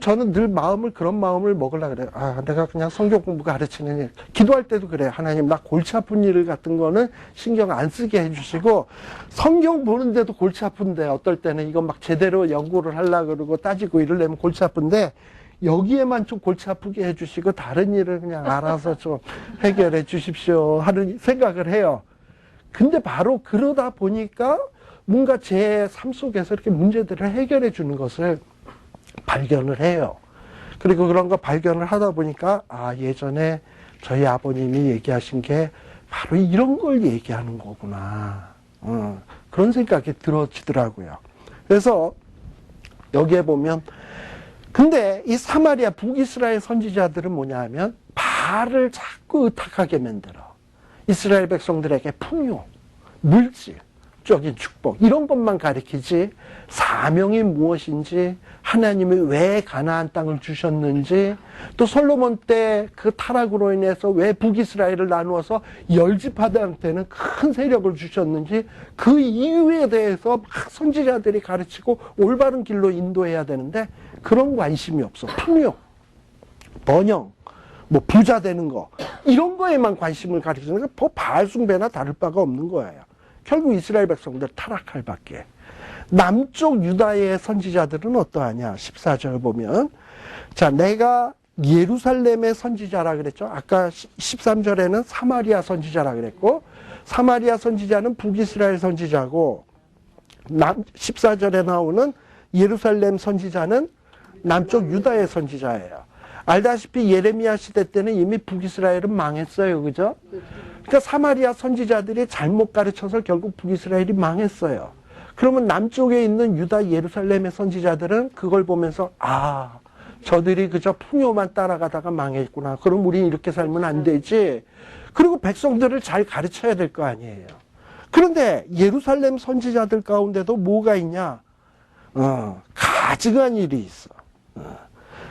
저는 늘 그런 마음을 먹으려고 그래요. 내가 그냥 성경 공부 가르치는 일. 기도할 때도 그래요. 하나님, 나 골치 아픈 일 같은 거는 신경 안 쓰게 해주시고, 성경 보는데도 골치 아픈데, 어떨 때는 이거 막 제대로 연구를 하려고 그러고 따지고 이러려면 골치 아픈데, 여기에만 좀 골치 아프게 해주시고, 다른 일을 그냥 알아서 좀 해결해 주십시오. 하는 생각을 해요. 근데 바로 그러다 보니까 뭔가 제 삶 속에서 이렇게 문제들을 해결해 주는 것을 발견을 해요. 그리고 그런 거 발견을 하다 보니까 예전에 저희 아버님이 얘기하신 게 바로 이런 걸 얘기하는 거구나. 그런 생각이 들어지더라고요. 그래서 여기에 보면 근데 이 사마리아 북이스라엘 선지자들은 뭐냐 하면 바알을 자꾸 의탁하게 만들어. 이스라엘 백성들에게 풍요, 물질적인 축복 이런 것만 가리키지 사명이 무엇인지 하나님이 왜 가나안 땅을 주셨는지 또 솔로몬 때 그 타락으로 인해서 왜 북이스라엘을 나누어서 열지파들한테는 큰 세력을 주셨는지 그 이유에 대해서 막 선지자들이 가르치고 올바른 길로 인도해야 되는데 그런 관심이 없어. 풍요, 번영, 뭐 부자 되는 거 이런 거에만 관심을 가리키는 게 바알 숭배나 다를 바가 없는 거예요. 결국 이스라엘 백성들 타락할 밖에. 남쪽 유다의 선지자들은 어떠하냐? 14절 보면 자, 내가 예루살렘의 선지자라 그랬죠. 아까 13절에는 사마리아 선지자라 그랬고 사마리아 선지자는 북이스라엘 선지자고 14절에 나오는 예루살렘 선지자는 남쪽 유다의 선지자예요. 알다시피 예레미야 시대 때는 이미 북이스라엘은 망했어요. 그죠? 그러니까 사마리아 선지자들이 잘못 가르쳐서 결국 북이스라엘이 망했어요. 그러면 남쪽에 있는 유다 예루살렘의 선지자들은 그걸 보면서 저들이 그저 풍요만 따라가다가 망했구나. 그럼 우리는 이렇게 살면 안 되지. 그리고 백성들을 잘 가르쳐야 될 거 아니에요. 그런데 예루살렘 선지자들 가운데도 뭐가 있냐? 가증한 일이 있어.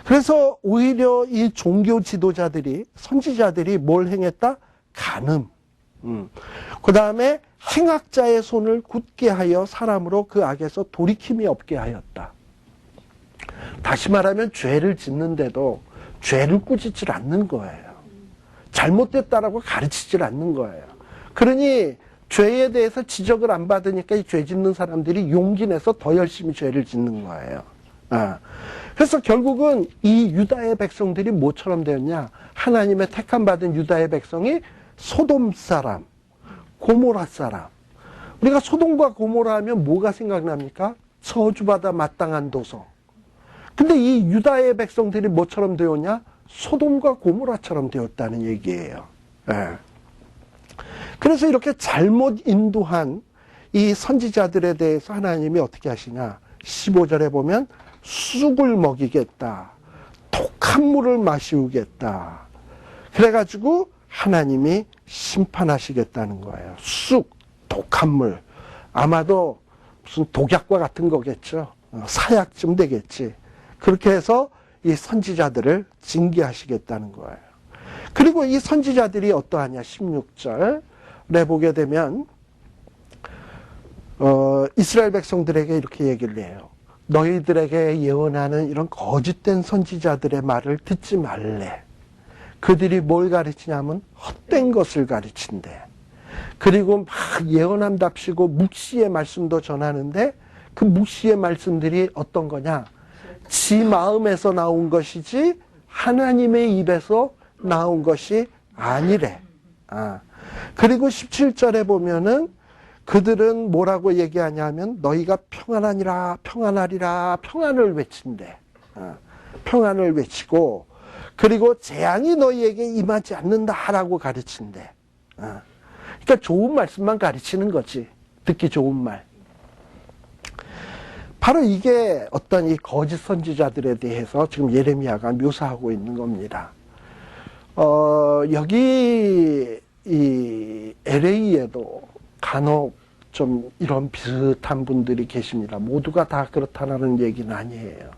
그래서 오히려 이 종교 지도자들이 선지자들이 뭘 행했다? 간음. 그 다음에 행악자의 손을 굳게 하여 사람으로 그 악에서 돌이킴이 없게 하였다. 다시 말하면 죄를 짓는데도 죄를 꾸짖질 않는 거예요. 잘못됐다라고 가르치질 않는 거예요. 그러니 죄에 대해서 지적을 안 받으니까 이 죄 짓는 사람들이 용기 내서 더 열심히 죄를 짓는 거예요. 그래서 결국은 이 유다의 백성들이 뭐처럼 되었냐? 하나님의 택함 받은 유다의 백성이 소돔 사람, 고모라 사람. 우리가 소돔과 고모라 하면 뭐가 생각납니까? 저주받아 마땅한 도성. 근데 이 유다의 백성들이 뭐처럼 되었냐? 소돔과 고모라처럼 되었다는 얘기예요. 그래서 이렇게 잘못 인도한 이 선지자들에 대해서 하나님이 어떻게 하시냐? 15절에 보면 쑥을 먹이겠다. 독한 물을 마시우겠다. 그래가지고 하나님이 심판하시겠다는 거예요. 쑥, 독한 물. 아마도 무슨 독약과 같은 거겠죠. 사약쯤 되겠지. 그렇게 해서 이 선지자들을 징계하시겠다는 거예요. 그리고 이 선지자들이 어떠하냐? 16절에 보게 되면 이스라엘 백성들에게 이렇게 얘기를 해요. 너희들에게 예언하는 이런 거짓된 선지자들의 말을 듣지 말래. 그들이 뭘 가르치냐면 헛된 것을 가르친대. 그리고 막 예언함답시고 묵시의 말씀도 전하는데 그 묵시의 말씀들이 어떤 거냐? 지 마음에서 나온 것이지 하나님의 입에서 나온 것이 아니래. 그리고 17절에 보면은 그들은 뭐라고 얘기하냐면 너희가 평안하니라 평안하리라 평안을 외친대. 평안을 외치고 그리고 재앙이 너희에게 임하지 않는다라고 가르친대. 그러니까 좋은 말씀만 가르치는 거지. 듣기 좋은 말. 바로 이게 어떤 이 거짓 선지자들에 대해서 지금 예레미야가 묘사하고 있는 겁니다. 여기 이 LA에도 간혹 좀 이런 비슷한 분들이 계십니다. 모두가 다 그렇다는 얘기는 아니에요.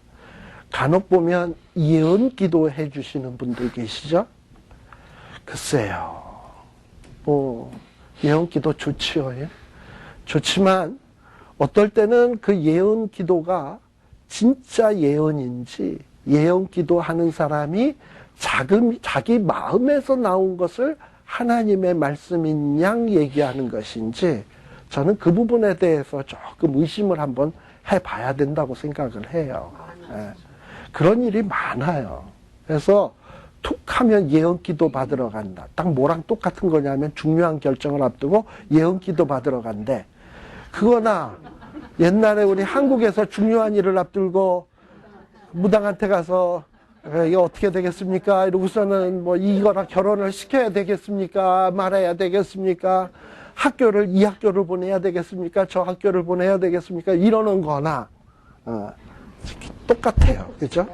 간혹 보면 예언 기도 해주시는 분들 계시죠? 글쎄요. 예언 기도 좋지요. 예? 좋지만 어떨 때는 그 예언 기도가 진짜 예언인지 예언 기도하는 사람이 자기 마음에서 나온 것을 하나님의 말씀인 양 얘기하는 것인지 저는 그 부분에 대해서 조금 의심을 한번 해봐야 된다고 생각을 해요. 예. 그런 일이 많아요. 그래서 툭 하면 예언 기도 받으러 간다. 딱 뭐랑 똑같은 거냐면 중요한 결정을 앞두고 예언 기도 받으러 간대. 그거나 옛날에 우리 한국에서 중요한 일을 앞두고 무당한테 가서 이거 어떻게 되겠습니까? 이러고서는 뭐 이거랑 결혼을 시켜야 되겠습니까? 말아야 되겠습니까? 이 학교를 보내야 되겠습니까? 저 학교를 보내야 되겠습니까? 이러는 거나 똑같아요. 그죠?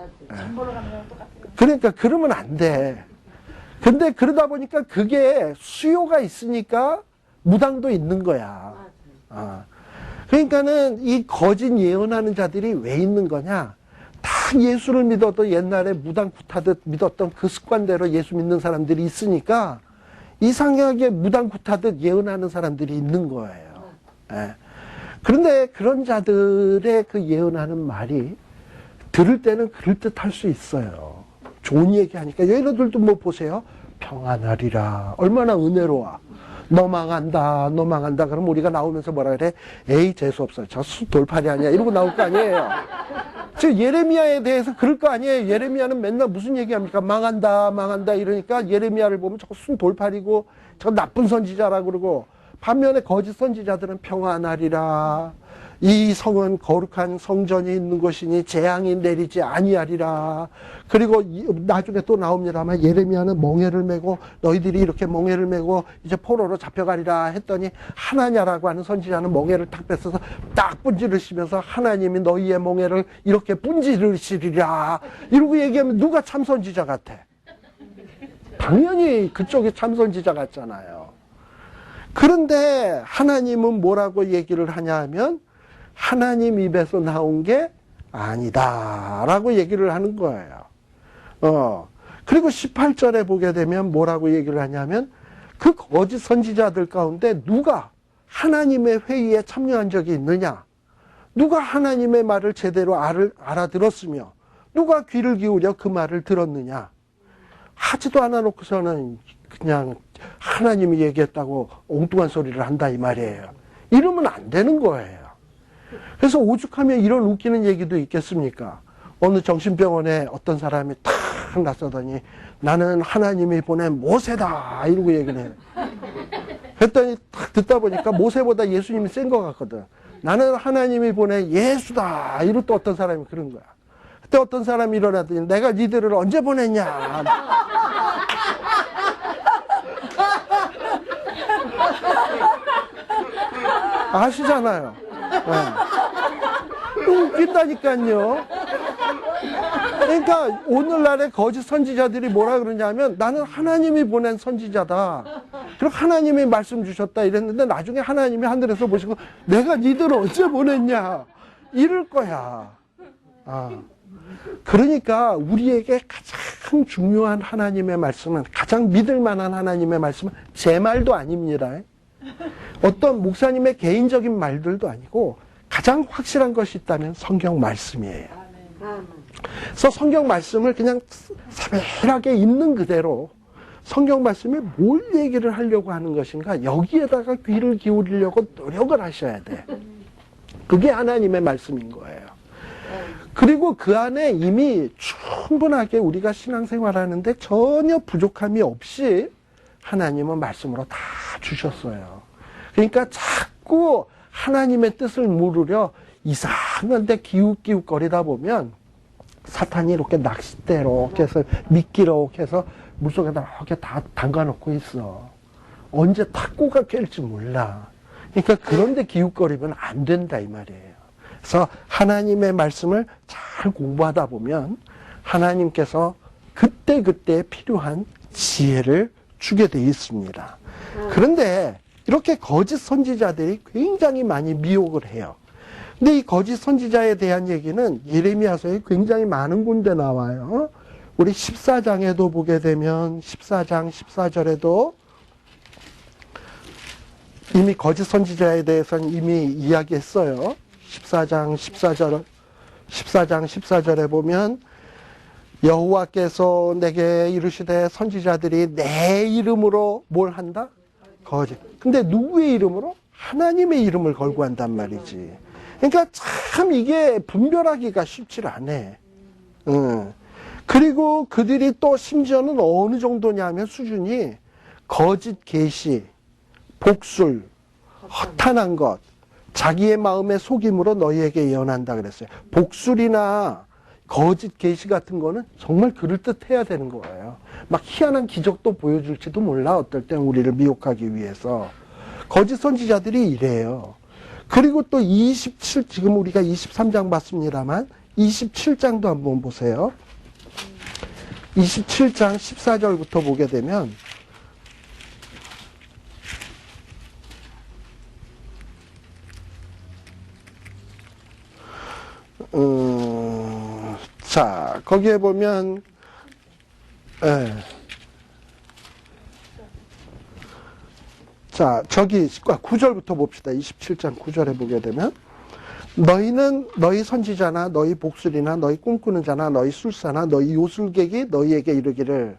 그러니까 그러면 안 돼. 근데 그러다 보니까 그게 수요가 있으니까 무당도 있는 거야. 그러니까는 이 거짓 예언하는 자들이 왜 있는 거냐? 다 예수를 믿어도 옛날에 무당 굿하듯 믿었던 그 습관대로 예수 믿는 사람들이 있으니까 이상하게 무당 굿하듯 예언하는 사람들이 있는 거예요. 예. 그런데 그런 자들의 그 예언하는 말이 들을 때는 그럴듯할 수 있어요. 좋은 얘기 하니까 얘네들도 뭐 보세요. 평안하리라. 얼마나 은혜로워. 너 망한다, 너 망한다. 그럼 우리가 나오면서 뭐라 그래? 에이, 재수없어. 저 돌팔이 아니야. 이러고 나올 거 아니에요. 즉, 예레미야에 대해서 그럴 거 아니에요. 예레미야는 맨날 무슨 얘기합니까? 망한다, 망한다. 이러니까 예레미야를 보면 저거 순 돌팔이고, 저거 나쁜 선지자라고 그러고, 반면에 거짓 선지자들은 평안하리라. 이 성은 거룩한 성전이 있는 곳이니 재앙이 내리지 아니하리라. 그리고 나중에 또 나옵니다만 예레미야는 멍에를 메고 너희들이 이렇게 멍에를 메고 이제 포로로 잡혀가리라 했더니 하나냐라고 하는 선지자는 멍에를 탁 뺏어서 딱 분지르시면서 하나님이 너희의 멍에를 이렇게 분지르시리라 이러고 얘기하면 누가 참 선지자 같아? 당연히 그쪽이 참 선지자 같잖아요. 그런데 하나님은 뭐라고 얘기를 하냐 하면 하나님 입에서 나온 게 아니다라고 얘기를 하는 거예요. 그리고 18절에 보게 되면 뭐라고 얘기를 하냐면 그 거짓 선지자들 가운데 누가 하나님의 회의에 참여한 적이 있느냐? 누가 하나님의 말을 제대로 알아들었으며 누가 귀를 기울여 그 말을 들었느냐? 하지도 않아 놓고서는 그냥 하나님이 얘기했다고 엉뚱한 소리를 한다 이 말이에요. 이러면 안 되는 거예요. 그래서 오죽하면 이런 웃기는 얘기도 있겠습니까? 어느 정신병원에 어떤 사람이 탁 나서더니 나는 하나님이 보낸 모세다 이러고 얘기를 해요. 그랬더니 탁 듣다 보니까 모세보다 예수님이 센 것 같거든. 나는 하나님이 보낸 예수다 이러고 또 어떤 사람이 그런 거야. 그때 어떤 사람이 일어나더니 내가 니들을 언제 보냈냐. 아시잖아요. 네. 웃긴다니까요. 그러니까 오늘날의 거짓 선지자들이 뭐라 그러냐면 나는 하나님이 보낸 선지자다. 그리고 하나님이 말씀 주셨다 이랬는데 나중에 하나님이 하늘에서 보시고 내가 니들을 언제 보냈냐 이럴 거야. 그러니까 우리에게 가장 중요한 하나님의 말씀은 가장 믿을 만한 하나님의 말씀은 제 말도 아닙니다. 어떤 목사님의 개인적인 말들도 아니고 가장 확실한 것이 있다면 성경 말씀이에요. 그래서 성경 말씀을 그냥 사별하게 있는 그대로 성경 말씀에 뭘 얘기를 하려고 하는 것인가 여기에다가 귀를 기울이려고 노력을 하셔야 돼. 그게 하나님의 말씀인 거예요. 그리고 그 안에 이미 충분하게 우리가 신앙생활 하는데 전혀 부족함이 없이 하나님은 말씀으로 다 주셨어요. 그러니까 자꾸 하나님의 뜻을 물으려 이상한 데 기웃기웃거리다 보면 사탄이 이렇게 낚싯대로 해서 미끼로 해서 물속에다 이렇게 다 담가놓고 있어. 언제 탁구가 깰지 몰라. 그러니까 그런데 기웃거리면 안 된다 이 말이에요. 그래서 하나님의 말씀을 잘 공부하다 보면 하나님께서 그때그때 필요한 지혜를 주게 돼 있습니다. 그런데 이렇게 거짓 선지자들이 굉장히 많이 미혹을 해요. 근데 이 거짓 선지자에 대한 얘기는 예레미야서에 굉장히 많은 군데 나와요. 우리 14장에도 보게 되면 14장 14절에도 이미 거짓 선지자에 대해서는 이미 이야기했어요. 14장 14절에 보면 여호와께서 내게 이르시되 선지자들이 내 이름으로 뭘 한다? 거짓. 근데 누구의 이름으로? 하나님의 이름을 걸고 한단 말이지. 그러니까 참 이게 분별하기가 쉽지 않아. 그리고 그들이 또 심지어는 어느 정도냐면 수준이 거짓 계시, 복술, 허탄한 것, 자기의 마음의 속임으로 너희에게 예언한다 그랬어요. 복술이나 거짓 계시 같은 거는 정말 그럴듯해야 되는 거예요. 막 희한한 기적도 보여줄지도 몰라. 어떨 땐 우리를 미혹하기 위해서. 거짓 선지자들이 이래요. 그리고 또 지금 우리가 23장 봤습니다만 27장도 한번 보세요. 27장 14절부터 보게 되면 자, 거기에 보면, 자, 저기 9절부터 봅시다. 27장 9절에 보게 되면, 너희는 너희 선지자나 너희 복술이나 너희 꿈꾸는 자나 너희 술사나 너희 요술객이 너희에게 이르기를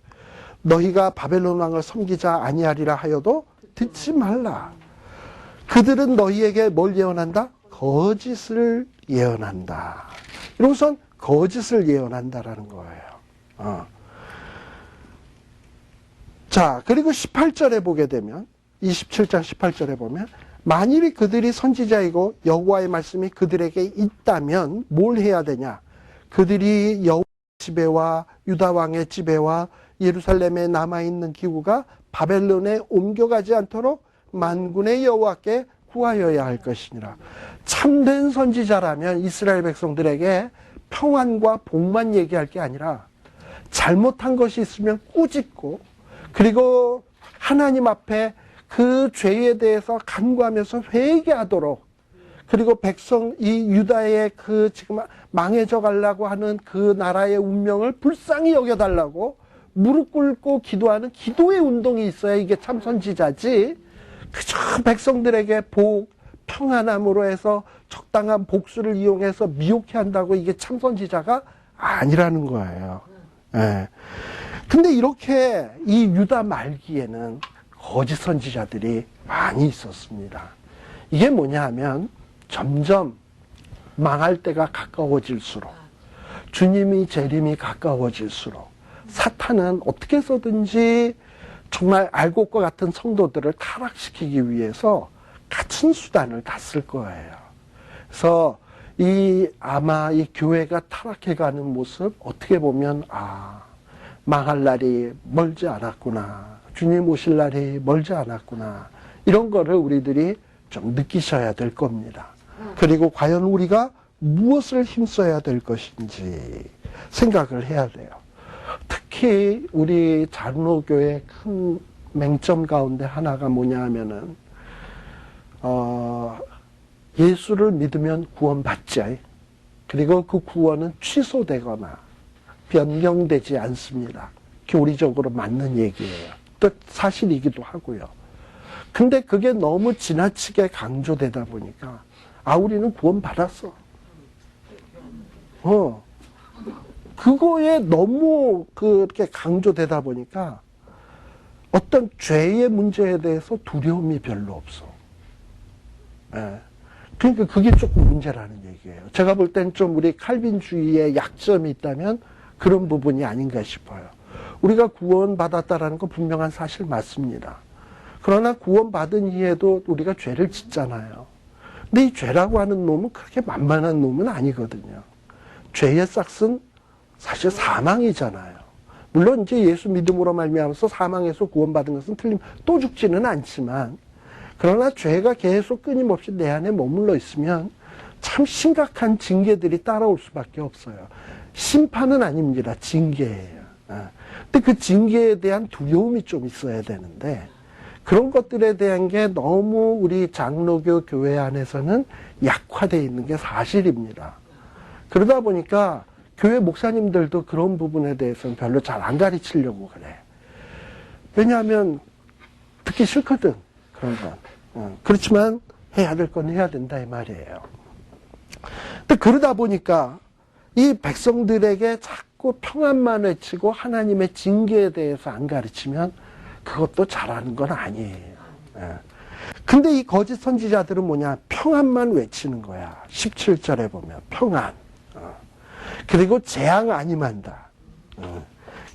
너희가 바벨론 왕을 섬기자 아니하리라 하여도 듣지 말라. 그들은 너희에게 뭘 예언한다? 거짓을 예언한다. 이러고선 거짓을 예언한다라는 거예요. 자, 그리고 18절에 보게 되면 27장 18절에 보면 만일이 그들이 선지자이고 여호와의 말씀이 그들에게 있다면 뭘 해야 되냐? 그들이 여호와의 지배와 유다 왕의 지배와 예루살렘에 남아있는 기후가 바벨론에 옮겨가지 않도록 만군의 여호와께 구하여야 할 것이니라. 참된 선지자라면 이스라엘 백성들에게 평안과 복만 얘기할 게 아니라 잘못한 것이 있으면 꾸짖고 그리고 하나님 앞에 그 죄에 대해서 간구하면서 회개하도록 그리고 이 유다의 그 지금 망해져 가려고 하는 그 나라의 운명을 불쌍히 여겨달라고 무릎 꿇고 기도하는 기도의 운동이 있어야 이게 참 선지자지. 그저 백성들에게 복, 평안함으로 해서 적당한 복수를 이용해서 미혹해 한다고 이게 참 선지자가 아니라는 거예요. 예. 근데 이렇게 이 유다 말기에는 거짓 선지자들이 많이 있었습니다. 이게 뭐냐 하면 점점 망할 때가 가까워질수록 주님이 재림이 가까워질수록 사탄은 어떻게 해서든지 정말 알곡과 같은 성도들을 타락시키기 위해서 같은 수단을 다 쓸 거예요. 그래서 아마 이 교회가 타락해가는 모습 어떻게 보면 망할 날이 멀지 않았구나. 주님 오실 날이 멀지 않았구나. 이런 거를 우리들이 좀 느끼셔야 될 겁니다. 그리고 과연 우리가 무엇을 힘써야 될 것인지 생각을 해야 돼요. 특히 우리 장로교의 큰 맹점 가운데 하나가 뭐냐 하면은 예수를 믿으면 구원받지. 그리고 그 구원은 취소되거나 변경되지 않습니다. 교리적으로 맞는 얘기예요. 또 사실이기도 하고요. 근데 그게 너무 지나치게 강조되다 보니까 우리는 구원받았어. 그거에 너무 그렇게 강조되다 보니까 어떤 죄의 문제에 대해서 두려움이 별로 없어. 예. 그러니까 그게 조금 문제라는 얘기예요. 제가 볼 땐 좀 우리 칼빈주의의 약점이 있다면 그런 부분이 아닌가 싶어요. 우리가 구원받았다라는 건 분명한 사실 맞습니다. 그러나 구원받은 이후에도 우리가 죄를 짓잖아요. 근데 이 죄라고 하는 놈은 그렇게 만만한 놈은 아니거든요. 죄의 싹은 사실 사망이잖아요. 물론 이제 예수 믿음으로 말미암아서 사망에서 구원받은 것은 또 죽지는 않지만, 그러나 죄가 계속 끊임없이 내 안에 머물러 있으면 참 심각한 징계들이 따라올 수밖에 없어요. 심판은 아닙니다. 징계예요. 근데 그 징계에 대한 두려움이 좀 있어야 되는데, 그런 것들에 대한 게 너무 우리 장로교 교회 안에서는 약화되어 있는 게 사실입니다. 그러다 보니까 교회 목사님들도 그런 부분에 대해서는 별로 잘 안 가르치려고 그래. 왜냐하면 듣기 싫거든, 그런 건. 그렇지만 해야 될 건 해야 된다, 이 말이에요. 근데 그러다 보니까 이 백성들에게 자꾸 평안만 외치고 하나님의 징계에 대해서 안 가르치면 그것도 잘하는 건 아니에요. 근데 이 거짓 선지자들은 뭐냐? 평안만 외치는 거야. 17절에 보면 평안. 그리고 재앙 아니만다.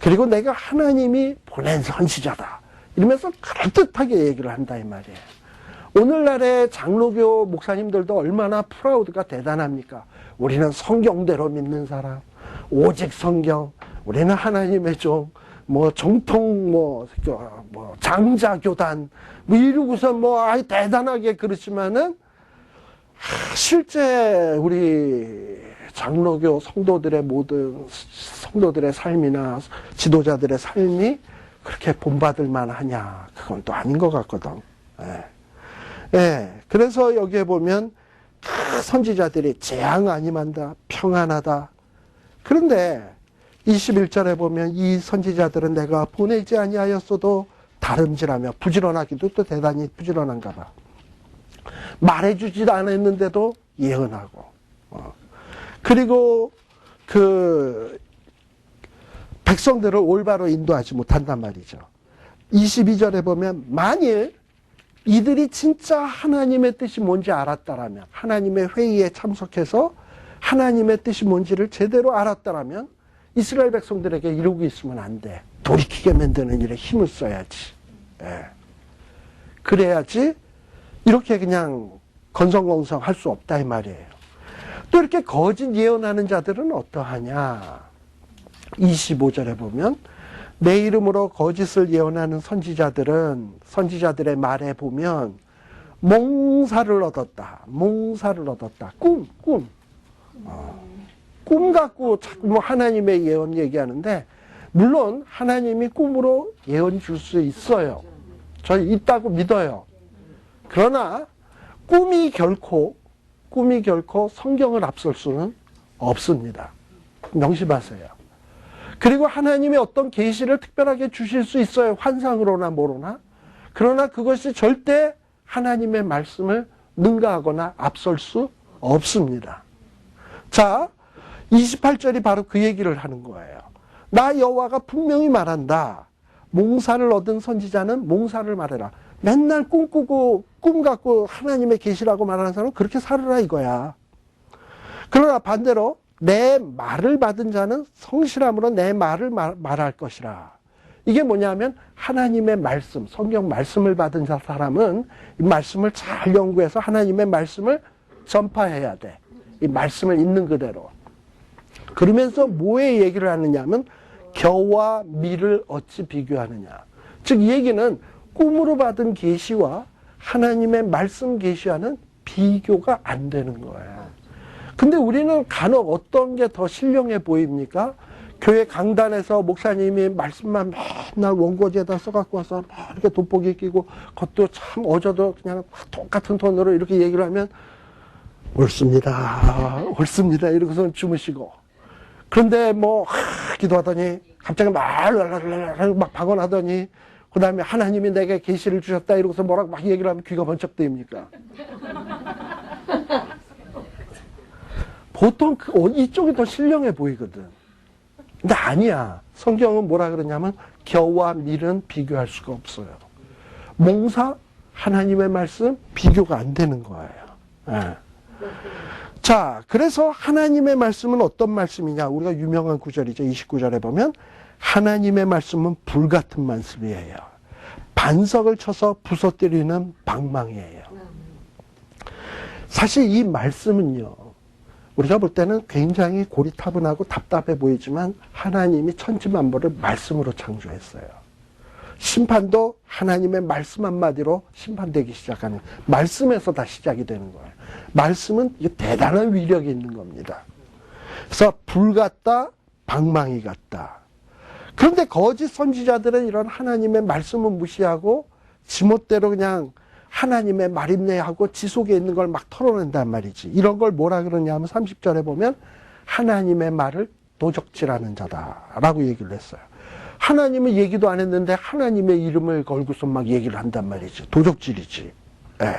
그리고 내가 하나님이 보낸 선지자다. 이러면서 그럴듯하게 얘기를 한다, 이 말이에요. 오늘날의 장로교 목사님들도 얼마나 프라우드가 대단합니까? 우리는 성경대로 믿는 사람, 오직 성경, 우리는 하나님의 종, 정통, 장자교단, 이러고서 대단하게 그렇지만은, 실제 우리 장로교 성도들의 모든 성도들의 삶이나 지도자들의 삶이 그렇게 본받을 만하냐? 그건 또 아닌 것 같거든. 그래서 여기에 보면 선지자들이 재앙 아니만다, 평안하다. 그런데 21절에 보면 이 선지자들은 내가 보내지 아니하였어도 다름질하며, 부지런하기도 또 대단히 부지런한가 봐. 말해주지도 않았는데도 예언하고. 그리고 백성들을 올바로 인도하지 못한단 말이죠. 22절에 보면 만일 이들이 진짜 하나님의 뜻이 뭔지 알았다라면, 하나님의 회의에 참석해서 하나님의 뜻이 뭔지를 제대로 알았다라면 이스라엘 백성들에게 이러고 있으면 안 돼. 돌이키게 만드는 일에 힘을 써야지. 그래야지 이렇게 그냥 건성건성할 수 없다, 이 말이에요. 또 이렇게 거짓 예언하는 자들은 어떠하냐? 25절에 보면 내 이름으로 거짓을 예언하는 선지자들의 말에 보면 몽사를 얻었다. 몽사를 얻었다. 꿈 갖고 자꾸 하나님의 예언 얘기하는데, 물론 하나님이 꿈으로 예언 줄 수 있어요. 저희 있다고 믿어요. 그러나 꿈이 결코 성경을 앞설 수는 없습니다. 명심하세요. 그리고 하나님의 어떤 계시를 특별하게 주실 수 있어요. 환상으로나 뭐로나. 그러나 그것이 절대 하나님의 말씀을 능가하거나 앞설 수 없습니다. 자, 28절이 바로 그 얘기를 하는 거예요. 나 여호와가 분명히 말한다. 몽사를 얻은 선지자는 몽사를 말해라. 맨날 꿈꾸고 꿈 갖고 하나님의 계시라고 말하는 사람은 그렇게 살아라 이거야. 그러나 반대로 내 말을 받은 자는 성실함으로 내 말을 말할 것이라. 이게 뭐냐면 하나님의 말씀, 성경 말씀을 받은 사람은 이 말씀을 잘 연구해서 하나님의 말씀을 전파해야 돼. 이 말씀을 있는 그대로. 그러면서 뭐에 얘기를 하느냐면 겨와 미를 어찌 비교하느냐. 즉 이 얘기는 꿈으로 받은 계시와 하나님의 말씀 계시와는 비교가 안 되는 거예요. 근데 우리는 간혹 어떤 게 더 신령해 보입니까? 교회 강단에서 목사님이 말씀만 맨날 원고지에다 써갖고 와서 이렇게 돋보기 끼고 그것도 참 어제도 그냥 똑같은 톤으로 이렇게 얘기를 하면 옳습니다 이러고서 주무시고, 그런데 기도하더니 갑자기 막 박언하더니 그 다음에 하나님이 내게 계시를 주셨다 이러고서 뭐라고 막 얘기를 하면 귀가 번쩍 뜨입니까? 보통 이쪽이 더 신령해 보이거든. 근데 아니야. 성경은 뭐라 그러냐면 겨와 밀은 비교할 수가 없어요. 몽사, 하나님의 말씀 비교가 안 되는 거예요. 자, 그래서 하나님의 말씀은 어떤 말씀이냐? 우리가 유명한 구절이죠. 29절에 보면 하나님의 말씀은 불같은 말씀이에요. 반석을 쳐서 부서뜨리는 방망이에요. 사실 이 말씀은요, 우리가 볼 때는 굉장히 고리타분하고 답답해 보이지만 하나님이 천지만물을 말씀으로 창조했어요. 심판도 하나님의 말씀 한마디로 심판되기 시작하는, 말씀에서 다 시작이 되는 거예요. 말씀은 대단한 위력이 있는 겁니다. 그래서 불 같다, 방망이 같다. 그런데 거짓 선지자들은 이런 하나님의 말씀을 무시하고 지멋대로 그냥 하나님의 말입네 하고 지 속에 있는 걸 막 털어낸단 말이지. 이런 걸 뭐라 그러냐면 30절에 보면 하나님의 말을 도적질하는 자다라고 얘기를 했어요. 하나님은 얘기도 안 했는데 하나님의 이름을 걸고서 막 얘기를 한단 말이지. 도적질이지. 예.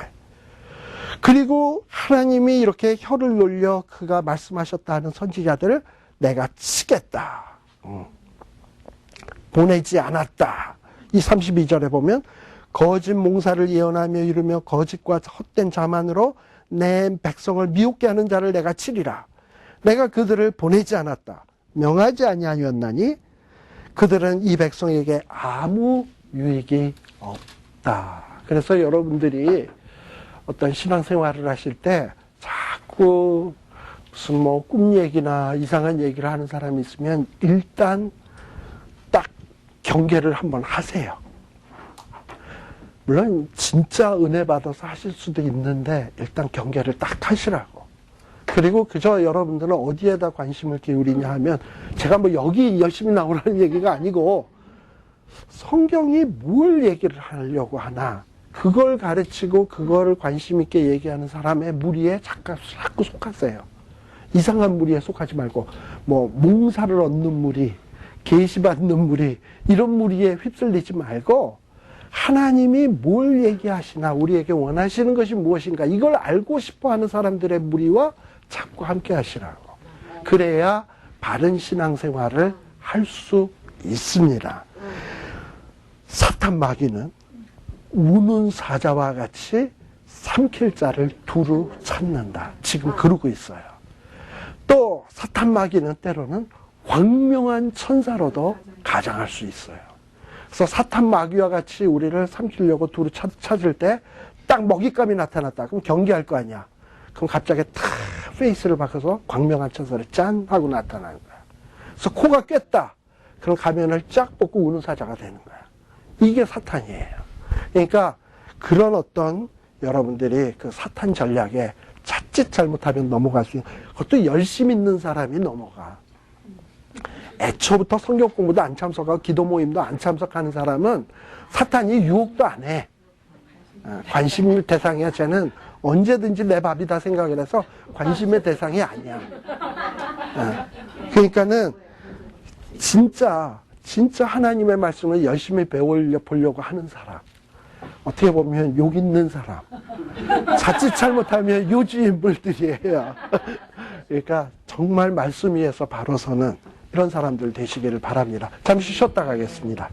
그리고 하나님이 이렇게 혀를 놀려 그가 말씀하셨다 하는 선지자들을 내가 치겠다. 보내지 않았다. 이 32절에 보면 거짓 몽사를 예언하며 이르며 거짓과 헛된 자만으로 내 백성을 미혹게 하는 자를 내가 치리라. 내가 그들을 보내지 않았다. 명하지 아니하였나니 그들은 이 백성에게 아무 유익이 없다. 그래서 여러분들이 어떤 신앙생활을 하실 때 자꾸 무슨 뭐 꿈 얘기나 이상한 얘기를 하는 사람이 있으면 일단 딱 경계를 한번 하세요. 물론 진짜 은혜 받아서 하실 수도 있는데 일단 경계를 딱 하시라고. 그리고 그저 여러분들은 어디에다 관심을 기울이냐 하면 제가 뭐 여기 열심히 나오라는 얘기가 아니고 성경이 뭘 얘기를 하려고 하나 그걸 가르치고 그거를 관심 있게 얘기하는 사람의 무리에 자꾸 속하세요. 이상한 무리에 속하지 말고 뭐 몽사를 얻는 무리, 계시받는 무리 이런 무리에 휩쓸리지 말고 하나님이 뭘 얘기하시나 우리에게 원하시는 것이 무엇인가 이걸 알고 싶어하는 사람들의 무리와 자꾸 함께 하시라고. 그래야 바른 신앙생활을 할 수 있습니다. 사탄 마귀는 우는 사자와 같이 삼킬 자를 두루 찾는다. 지금 그러고 있어요. 또 사탄 마귀는 때로는 광명한 천사로도 가장할 수 있어요. 그래서 사탄 마귀와 같이 우리를 삼키려고 두루 찾을 때 딱 먹잇감이 나타났다. 그럼 경계할 거 아니야. 그럼 갑자기 탁 페이스를 바꿔서 광명한 천사를 짠 하고 나타나는 거야. 그래서 코가 꿰다. 그럼 가면을 쫙 벗고 우는 사자가 되는 거야. 이게 사탄이에요. 그러니까 그런 어떤 여러분들이 그 사탄 전략에 자칫 잘못하면 넘어갈 수 있는, 그것도 열심히 있는 사람이 넘어가. 애초부터 성경 공부도 안 참석하고 기도 모임도 안 참석하는 사람은 사탄이 유혹도 안 해. 관심 대상이야. 쟤는 언제든지 내 밥이다 생각을 해서 관심의 대상이 아니야. 그러니까는 진짜 하나님의 말씀을 열심히 배워보려고 하는 사람, 어떻게 보면 욕 있는 사람, 자칫 잘못하면 요주인물들이에요. 그러니까 정말 말씀 위에서 바로 서는 이런 사람들 되시기를 바랍니다. 잠시 쉬었다 가겠습니다.